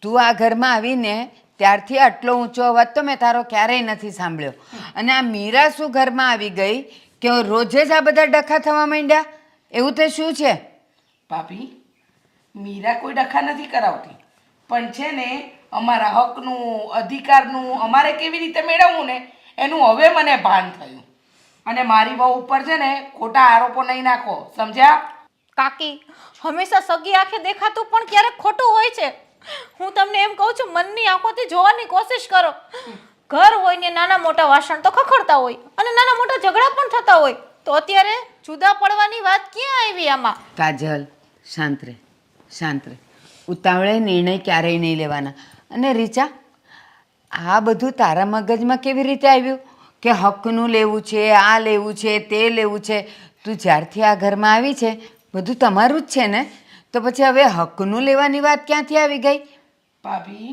તું આ ઘરમાં આવીને ત્યારથી આટલો ઊંચો અવાજ તો મેં તારો ક્યારેય નથી સાંભળ્યો. અને આ મીરા શું ઘરમાં આવી ગઈ કે રોજે જ આ બધા ડખા થવા માંડ્યા? એવું તે શું છે? ભાભી, મીરા કોઈ ડખા નથી કરાવતી, પણ છે ને અમારા હકનું અધિકારનું અમારે કેવી રીતે મેળવવું ને એનું હવે મને ભાન થયું. અને મારી વહુ ઉપર છે ને ખોટા આરોપો નહીં નાખો, સમજ્યા? કાકી, હંમેશા સગી આંખે દેખાતું પણ ક્યારેક ખોટું હોય છે. હું તમને એમ કહું છું, મનની આંખોથી જોવાની કોશિશ કરો. ઘર હોય ને નાના મોટા વાસણ તો ખખડતા હોય અને નાના મોટા ઝઘડા પણ થતા હોય, તો અત્યારે જુદા પડવાની વાત ક્યાં આવી આમાં? કાજલ, શાંત રહે, શાંત રહે. ઉતાવળે નિર્ણય ક્યારેય નહીં લેવાના. અને રીચા, આ બધું તારા મગજમાં કેવી રીતે આવ્યું કે હકનું લેવું છે, આ લેવું છે, તે લેવું છે? તું જ્યારથી આ ઘરમાં આવી છે બધું તમારું જ છે ને, તો પછી હવે હકનું લેવાની વાત ક્યાંથી આવી ગઈ? ભાભી,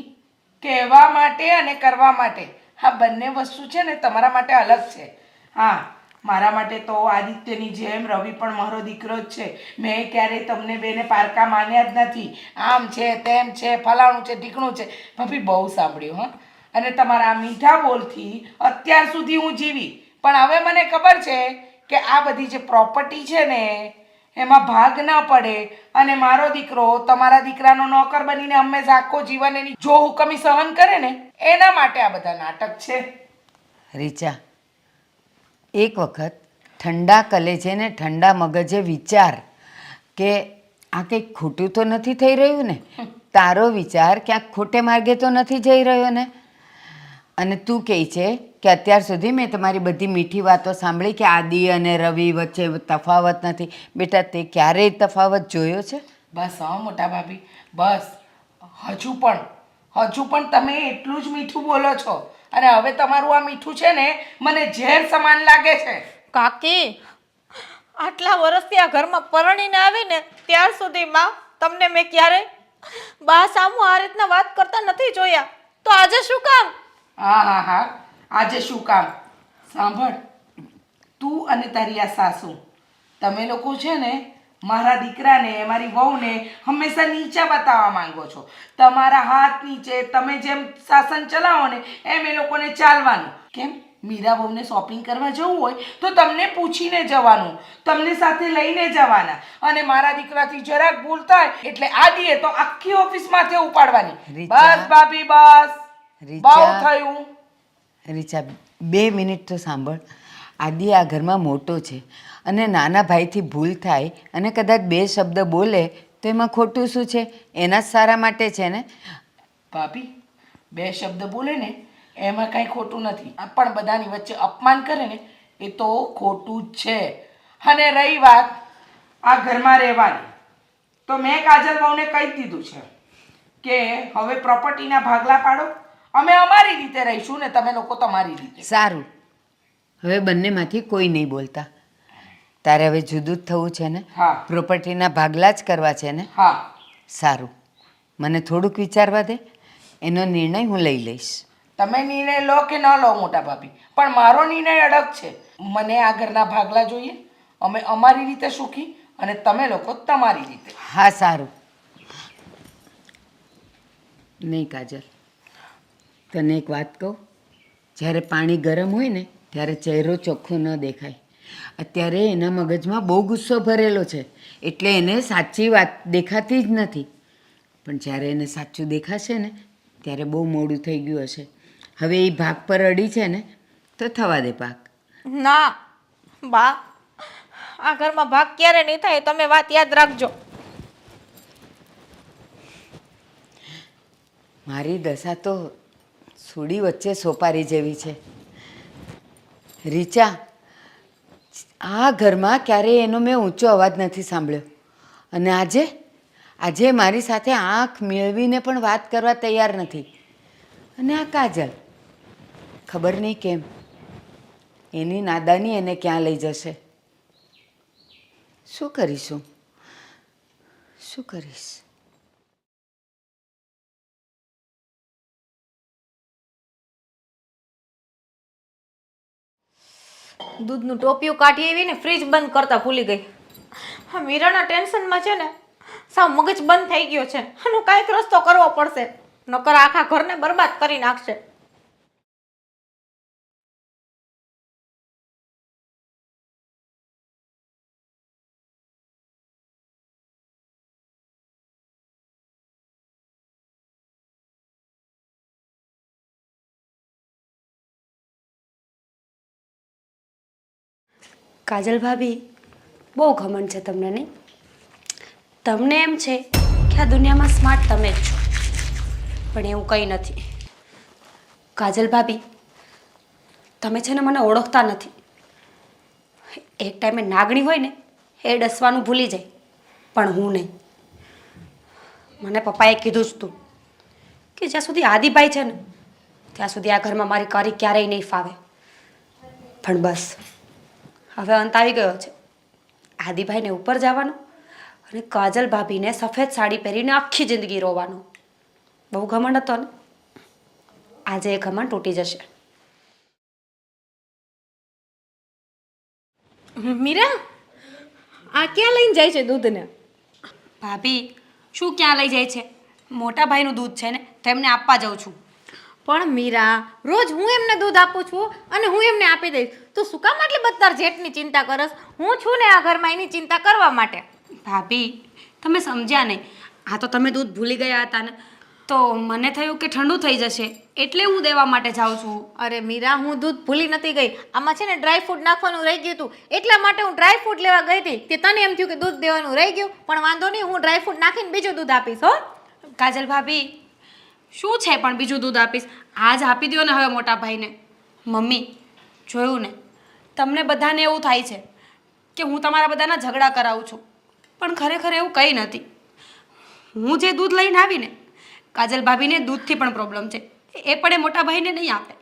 કહેવા માટે અને કરવા માટે આ બંને વસ્તુ છે ને તમારા માટે અલગ છે. હા, મારા માટે તો આદિત્યની જેમ રવિ પણ મારો દીકરો જ છે. મેં ક્યારેય તમને બેને પારકા માન્યા જ નથી. આમ છે, તેમ છે, ફલાણું છે, ઢીકણું છે. ભાભી, બહુ સાંભળ્યું હા. અને તમારા આ મીઠા બોલથી અત્યાર સુધી હું જીવી, પણ હવે મને ખબર છે કે આ બધી જે પ્રોપર્ટી છે ને એમાં ભાગ ન પડે અને મારો દીકરો તમારા દીકરાનો નોકર બનીને હંમેશા આખો જીવન એની જો હુકમી સહન કરે ને એના માટે આ બધા નાટક છે. રીચા, એક વખત ઠંડા કલેજે ને ઠંડા મગજે વિચાર કે આ કંઈક ખોટું તો નથી થઈ રહ્યું ને? તારો વિચાર ક્યાંક ખોટે માર્ગે તો નથી જઈ રહ્યો ને? અને તું કહે છે કે અત્યાર સુધી મેં તમારી બધી મીઠી વાતો સાંભળી કે આદિ અને રવિ વચ્ચે તફાવત નથી. બેટા, તે ક્યારેય તફાવત જોયો છે? બસ હા મોટા ભાભી, બસ. હજુ પણ તમે એટલું જ મીઠું બોલો છો અને હવે તમારું આ મીઠું છે ને મને ઝેર સમાન લાગે છે. કાકી, આટલા વર્ષથી આ ઘરમાં પરણીને આવીને ત્યાર સુધીમાં તમને મેં ક્યારેય બા સામું આ રીતના વાત કરતા નથી જોયા, તો આજે શું કામ? હા, આજે શું કામ? સાંભળ, તું અને તારી આ સાસુ, તમે લોકો છે ને મારા દીકરાને, મારી વહુને હંમેશા નીચા બતાવવા માંગો છો. તમારા હાથ નીચે તમે જેમ શાસન ચલાવો ને એમ એ લોકોને ચાલવાનું. કેમ? મીરા વહુને શોપિંગ કરવા જવું હોય તો તમને પૂછીને જવાનું, તમને સાથે લઈને જવાના. અને મારા દીકરાથી જરાક ભૂલ થાય એટલે આદિએ તો આખી ઓફિસ માથે ઉપાડવાની. બસ ભાભી, બસ. બહુ થયું. રીચા, 2 મિનિટ તો સાંભળ. આદિ આ ઘરમાં મોટો છે અને નાના ભાઈથી ભૂલ થાય અને કદાચ 2 શબ્દ બોલે તો એમાં ખોટું શું છે? એના જ સારા માટે છે ને. ભાભી, 2 શબ્દ બોલે ને એમાં કાંઈ ખોટું નથી, પણ બધાની વચ્ચે અપમાન કરે ને એ તો ખોટું જ છે. અને રહી વાત આ ઘરમાં રહેવાની, તો મેં કાજલ વહુને કહી દીધું છે કે હવે પ્રોપર્ટીના ભાગલા પાડો, અમે અમારી રીતે રહીશું ને તમે લોકો તમારી રીતે. સારું, હવે બંનેમાંથી કોઈ નહીં બોલતા. તારે હવે જુદું જ થવું છે ને? હા. પ્રોપર્ટીના ભાગલા જ કરવા છે ને? હા. સારું, મને થોડુંક વિચારવા દે, એનો નિર્ણય હું લઈ લઈશ. તમે નિર્ણય લો કે ન લો મોટા ભાભી, પણ મારો નિર્ણય અડગ છે. મને આ ઘરના ભાગલા જોઈએ, અમે અમારી રીતે સુખી અને તમે લોકો તમારી રીતે. હા, સારું. નહીં કાજલ, તને એક વાત કહું, જ્યારે પાણી ગરમ હોય ને ત્યારે ચહેરો ચોખ્ખો ન દેખાય. અત્યારે એના મગજમાં બહુ ગુસ્સો ભરેલો છે, એટલે એને સાચી વાત દેખાતી જ નથી. પણ જ્યારે એને સાચું દેખાશે ને ત્યારે બહુ મોડું થઈ ગયું હશે. હવે એ ભાગ પર અડી છે ને તો થવા દે ભાગ. ના બા, આ ઘરમાં ભાગ ક્યારે નહીં થાય તમે વાત યાદ રાખજો. મારી દશા તો સુડી વચ્ચે સોપારી જેવી છે. રીચા, આ ઘરમાં ક્યારેય એનો મેં ઊંચો અવાજ નથી સાંભળ્યો, અને આજે મારી સાથે આંખ મેળવીને પણ વાત કરવા તૈયાર નથી. અને આ કાજલ, ખબર નહીં કેમ એની નાદાની એને ક્યાં લઈ જશે. શું કરીશું, શું કરીશ? દૂધનું ટોપિયું કાઢી આવીને ફ્રીજ બંધ કરતા ભૂલી ગઈ. હા, મીરાના ટેન્શનમાં છે ને સાવ મગજ બંધ થઈ ગયો છે. આનો કાંઈક રસ્તો કરવો પડશે, નકર આખા ઘરને બરબાદ કરી નાખશે. કાજલ ભાભી, બહુ ઘમંડ છે તમને નહીં? તમને એમ છે કે આ દુનિયામાં સ્માર્ટ તમે જ છો, પણ એવું કંઈ નથી. કાજલ ભાભી, તમે છે ને મને ઓળખતા નથી. એક ટાઈમે નાગણી હોય ને એ ડસવાનું ભૂલી જાય, પણ હું નહીં. મને પપ્પાએ કીધું જ તું કે જ્યાં સુધી આદિભાઈ છે ને ત્યાં સુધી આ ઘરમાં મારી કરી ક્યારેય નહીં ફાવે. પણ બસ હવે અંત આવી ગયો છે. આદિભાઈને ઉપર જવાનો અને કાજલ ભાભીને સફેદ સાડી પહેરીને આખી જિંદગી રોવાનો. બહુ ઘમંડ હતો ને, આજે એ ઘમંડ તૂટી જશે. મીરા, આ ક્યાં લઈને જાય છે દૂધને? ભાભી, શું ક્યાં લઈ જાય છે? મોટા ભાઈનું દૂધ છે ને તો એમને આપવા જાઉં છું. પણ મીરા, રોજ હું એમને દૂધ આપું છું અને હું એમને આપી દઈશ. તું શું કામ આટલી બધા જેટની ચિંતા કરસ? હું છું ને આ ઘરમાં એની ચિંતા કરવા માટે. ભાભી, તમે સમજ્યા નહીં. આ તો તમે દૂધ ભૂલી ગયા હતા ને, તો મને થયું કે ઠંડુ થઈ જશે એટલે હું દેવા માટે જાઉં છું. અરે મીરા, હું દૂધ ભૂલી નથી ગઈ. આમાં છે ને ડ્રાય ફ્રૂટ નાખવાનું રહી ગયું હતું, એટલા માટે હું ડ્રાય ફ્રૂટ લેવા ગઈ હતી. તે તને એમ થયું કે દૂધ દેવાનું રહી ગયું, પણ વાંધો નહીં, હું ડ્રાય ફ્રૂટ નાખીને બીજું દૂધ આપીશ. હો કાજલ ભાભી, શું છે પણ બીજું દૂધ આપીશ? આજ આપી દો ને હવે મોટા ભાઈને. મમ્મી, જોયું ને, તમને બધાને એવું થાય છે કે હું તમારા બધાના ઝઘડા કરાવું છું, પણ ખરેખર એવું કંઈ નથી. હું જે દૂધ લઈને આવીને, કાજલ ભાભીને દૂધથી પણ પ્રોબ્લેમ છે, એ પણ એ મોટા ભાઈને નહીં આપે.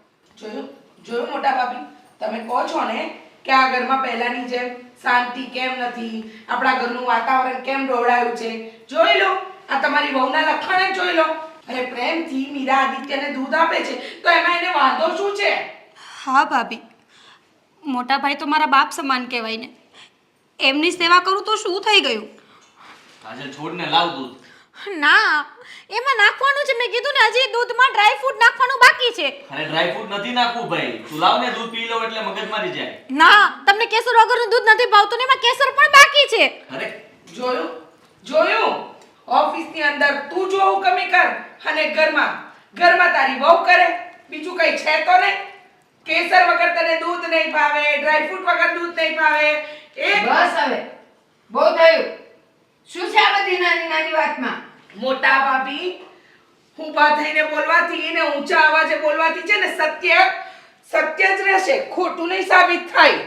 જોયું મોટા ભાભી, તમે કહો છો ને કે આ ઘરમાં પહેલાની જેમ શાંતિ કેમ નથી, આપણા ઘરનું વાતાવરણ કેમ ડોળાયું છે. જોઈ લો, આ તમારી વહુના લક્ષણ જ જોઈ લો. અરે પ્રેમથી મીરા આદિત્યને દૂધ આપે છે તો એમાં એને વાંધો શું છે? હા ભાભી, મોટા ભાઈ તો મારા બાપ સમાન કહેવાય ને, એમની સેવા કરું તો શું થઈ ગયું? કાજલ, છોડને લાવ દૂધ. ના, એમાં નાખવાનું છે. મેં કીધું ને, હજી દૂધમાં ડ્રાય ફ્રૂટ નાખવાનું બાકી છે. અરે ડ્રાય ફ્રૂટ નથી નાખવું ભાઈ, તું લાવ ને દૂધ પી લો એટલે મગજ મારી જાય. ના, તમને કેસર વગરનું દૂધ નથી ભાવતું ને એમાં કેસર પણ બાકી છે. અરે જોયું ઓફિસની અંદર તું જો હુકમી કર અને ઘરમાં તારી વહુ કરે. બીજું કઈ છે તો નહીં? કેસર વગર તને દૂધ નહીં ભાવે, ડ્રાય ફ્રૂટ વગર દૂધ નહીં ભાવે. બસ હવે બહુ થયું. શું છે આ બધી નાની નાની વાતમાં? મોટા ભાભી, ઊભા થઈને બોલવાથી ને ઊંચા અવાજે બોલવાથી છે ને સત્ય જ રહેશે, ખોટું નહીં સાબિત થાય.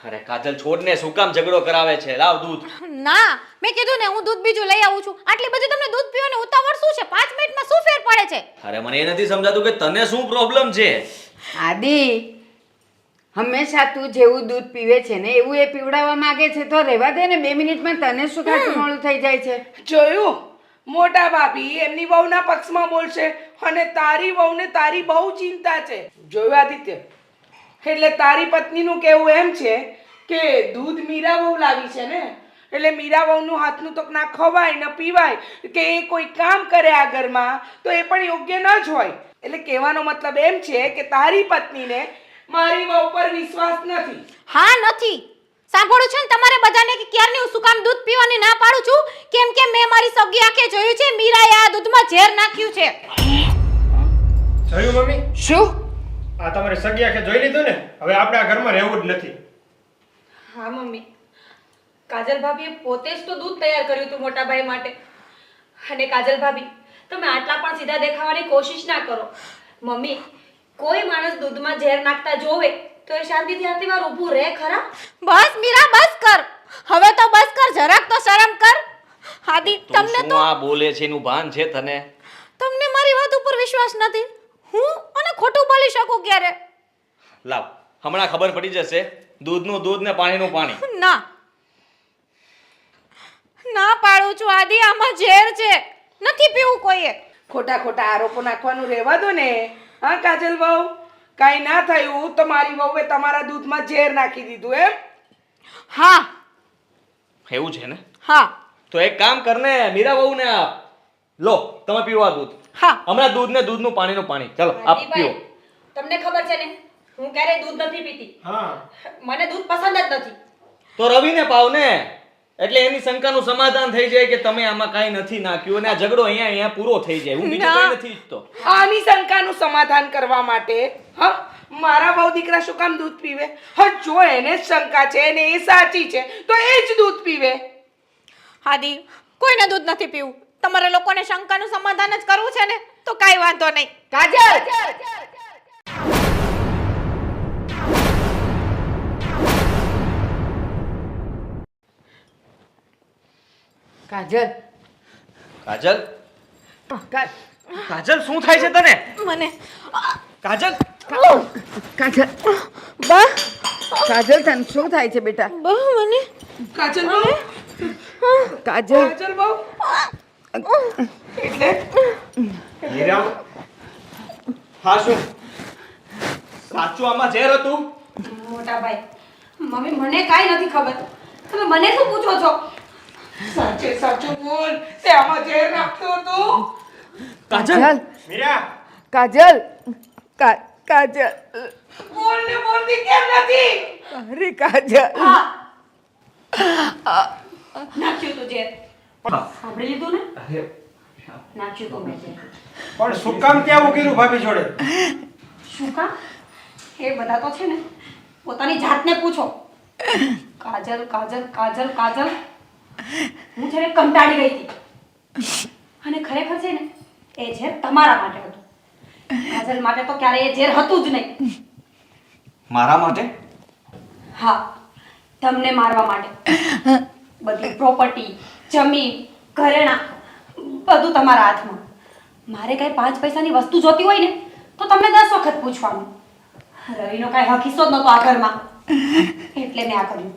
અરે કાજલ, છોડને શું કામ ઝઘડો કરાવે છે? લાવ દૂધ. ના, મેં કીધું ને, હું દૂધ બીજું લઈ આવું છું. આટલી બધી તમને દૂધ પીવાની ઉતાવળ શું છે? 5 મિનિટમાં શું ફેર પડે છે? અરે મને એ નથી સમજાતું કે તને શું પ્રોબ્લેમ છે. આદિ, હંમેશા તું જેવું દૂધ પીવે છે ને એવું એ પીવડાવવા માંગે છે, તો રહેવા દે ને. 2 મિનિટમાં તને શું ખાતું મોડું થઈ જાય છે? જોયું, મોટા ભાભી એમની વહુના પક્ષમાં બોલશે અને તારી વહુને તારી બહુ ચિંતા છે. જોયું આદિત્ય, એટલે તારી પત્નીનું કહેવું એમ છે કે દૂધ મીરા વહુ લાવી છે ને, એટલે મીરા વહુનું હાથનું તો ના ખવાય ન પીવાય, કે એ કોઈ કામ કરે આ ઘરમાં તો એ પણ યોગ્ય ન જ હોય. એટલે કહેવાનો મતલબ એમ છે કે તારી પત્નીને મારી વહુ પર વિશ્વાસ નથી. હા નથી. સાંભળું છે ને તમારે બધાને કે ક્યારની હું શું કામ દૂધ પીવાની ના પાડું છું? કેમ કે મેં મારી સગી આંખે જોયું છે મીરાએ આ દૂધમાં ઝેર નાખ્યું છે. જોયું મમ્મી? શું? આ તમારી સગી આંખે જોઈ લીધું ને? હવે આપણે આ ઘરમાં રહેવું જ નથી. હા મમ્મી, કાજલ ભાભીએ પોતે જ તો દૂધ તૈયાર કર્યું હતું મોટા ભાઈ માટે. અને કાજલ ભાભી, તમે આટલા પણ સીધા દેખાવાની કોશિશ ના કરો. મમ્મી, કોઈ માણસ દૂધમાં ઝેર નાખતા જોવે તો એ શાંતિથી આટલી વાર ઊભું રહે ખરા? બસ મીરા બસ કર. હવે તો બસ કર, જરાક તો શરમ કર. હાદી તું તમને શું તો આ બોલે છે એનું ભાન છે તને? તમને મારી વાત ઉપર વિશ્વાસ નથી. હું અને ખોટું બોલી શકું ક્યારે? લાવ, હમણાં ખબર પડી જશે. દૂધનું દૂધ ને પાણીનું પાણી. ના ના પાડું છું આદિ, આમાં ઝેર છે. નથી પીવું કોઈએ. ખોટા ખોટા આરોપો નાખવાનું રહેવા દો ને. હા કાજલ વહુ, કાંઈ ના થયું તો મારી વહુએ તમારા દૂધમાં ઝેર નાખી દીધું એમ? હા એવું છે ને? હા તો એક કામ કરને, મીરા વહુને આપ. લો, તમે પીવા દૂધ. હા હમણાં દૂધ ને દૂધનું પાણીનું પાણી. ચલો આપ પીઓ. તમને ખબર છે ને, હું ક્યારેય દૂધ નથી પીતી. હા, મને દૂધ પસંદ જ નથી. તો રવિને પાવ ને, એટલે એની શંકાનું સમાધાન થઈ જાય કે તમે આમાં કાંઈ નથી નાખ્યું અને આ ઝઘડો અહીંયા પૂરો થઈ જાય. હું બીજું કંઈ નથી ઈચ્છતો. આની શંકાનું સમાધાન કરવા માટે હા મારા વહુ દીકરા શું કામ દૂધ પીવે? હા જો એને જ શંકા છે ને એ સાચી છે તો એ જ દૂધ પીવે. આદિ, કોઈને દૂધ નથી પીવું. તમારે લોકોને શંકાનું સમાધાન જ કરવું છે ને તો કાંઈ વાંધો નહીં. કાજલ, કાજલ, કાજલ શું થાય છે તને? મને કાજલ, કાજલ, બા, કાજલ તને શું થાય છે બેટા? બહુ મને કાજલ વહુ, કાજલ, કાજલ વહુ એટલે મીરા, હા શું સાચું આમાં ઝેર હતું? મોટા ભાઈ, મમ્મી મને કાંઈ નથી ખબર. તમે મને શું પૂછો છો? સાચે સાચું બોલ, તે આમાં ઝેર નાખ્યું હતું? કાજલ, મીરા, કાજલ, કાજલ, બોલ ને બોલતી કેમ નથી? અરે કાજલ, નાખ્યું તું ઝેર. સાંભળી લીધું ને? નાખ્યું તું મેં ઝેર. પણ શું કામ ત્યાં આવું કર્યું ભાભી જોડે? શું કામ? એ બધા તો છે ને પોતાની જાતને પૂછો. કાજલ કાજલ કાજલ કાજલ, હું છે ને કંટાળી ગઈ હતી. અને ખરેખર છે ને એ ઝેર તમારા માટે હતું. કાજલ માટે તો ક્યારેય એ ઝેર હતું જ નહીં. મારા માટે? હા, તમને મારવા માટે. બધી પ્રોપર્ટી, જમીન, ઘરેણાં બધું તમારા હાથમાં. મારે કઈ 5 પૈસાની વસ્તુ જોતી હોય ને તો તમને 10 વખત પૂછવાનું. રવિનો કાંઈ હક હિસ્સો જ નહોતો આ ઘરમાં, એટલે મેં આ કર્યું.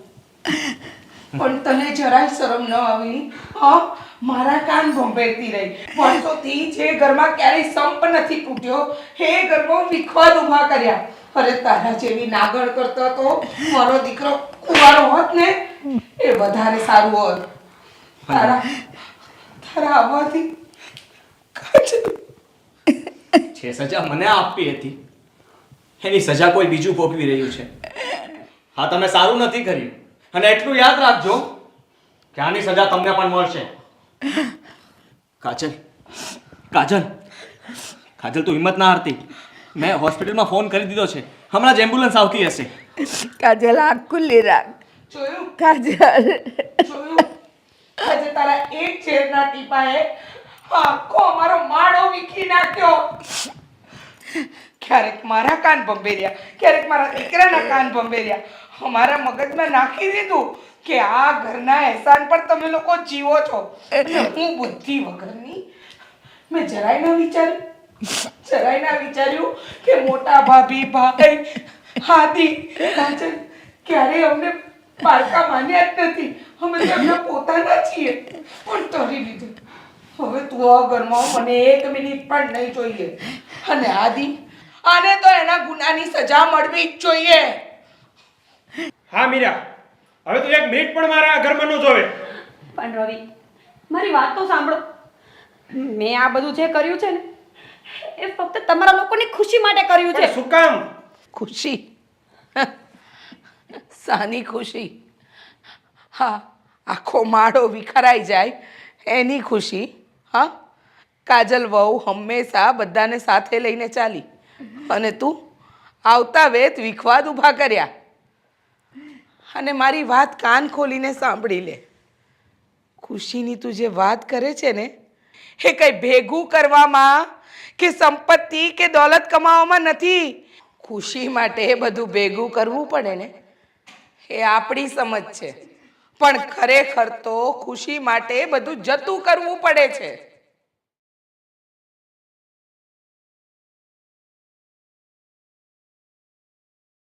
પણ તને જરાય શરમ ન આવી? હા મારા કાન ભંભેરતી રહી. વર્ષોથી જે ઘરમાં ક્યારેય સંપ નથી તૂટ્યો એ ઘરમાં વિખવાદ ઊભા કર્યા. અરે તારા જેવી નાગણ કરતો તો મારો દીકરો કુંવારો હોત ને એ વધારે સારું હોત. તારા આવવાથી જે સજા મને આપવી હતી એની સજા કોઈ બીજું ભોગવી રહ્યું છે. હા, તમે સારું નથી કર્યું અને એટલું યાદ રાખજો કે આની સજા તમને પણ મળશે. કાજલ, કાજલ, કાજલ, તું હિંમત ના હારતી. મેં હોસ્પિટલમાં ફોન કરી દીધો છે. હમણાં જ એમ્બ્યુલન્સ આવતી હશે. કાજલ, આંખ ખુલ્લી રાખ. જોયું કાજલ, જોયું આજે તારા એક ઝેરના ટીપાએ આખો અમારો માળો વીખી નાખ્યો. ક્યારેક મારા કાન ભંભેર્યા, ક્યારેક મારા દીકરાના કાન ભંભેર્યા. અમારા મગજમાં નાખી દીધું કે આ ઘરના એહસાન પર તમે લોકો જીવો છો. હું બુદ્ધિ વગરની મેં જરાય ના વિચાર્યું કે મોટા ભાભી ભાઈ હાદી કાજલ ક્યારેય અમને પારકા માન્યા જ નથી. અમે તો એમના પોતાના છીએ. પણ તરી લીધું. હવે તું આ ઘરમાં મને 1 મિનિટ પણ નહીં જોઈએ. અને આદિ, આને તો એના ગુનાની સજા મળવી જ જોઈએ. હા મીરા, હવે તું 1 મિનિટ પણ મારા આ ઘરમાં ન જોવે. પણ રવિ, મારી વાત તો સાંભળો. મેં આ બધું જે કર્યું છે ને એ ફક્ત તમારા લોકોની ખુશી માટે કર્યું છે. પણ શું કામ? ખુશી સાની ખુશી? હા, આખો માળો વિખરાઈ જાય એની ખુશી. હા, કાજલ વહુ હંમેશા બધાને સાથે લઈને ચાલી અને તું આવતા વેત વિખવાદ ઊભા કર્યા. અને મારી વાત કાન ખોલીને સાંભળી લે. ખુશીની તું જે વાત કરે છે ને એ કંઈ ભેગું કરવામાં કે સંપત્તિ કે દોલત કમાવામાં નથી. ખુશી માટે બધું ભેગું કરવું પડે ને એ આપણી સમજ છે, પણ ખરેખર તો ખુશી માટે બધું જતું કરવું પડે છે.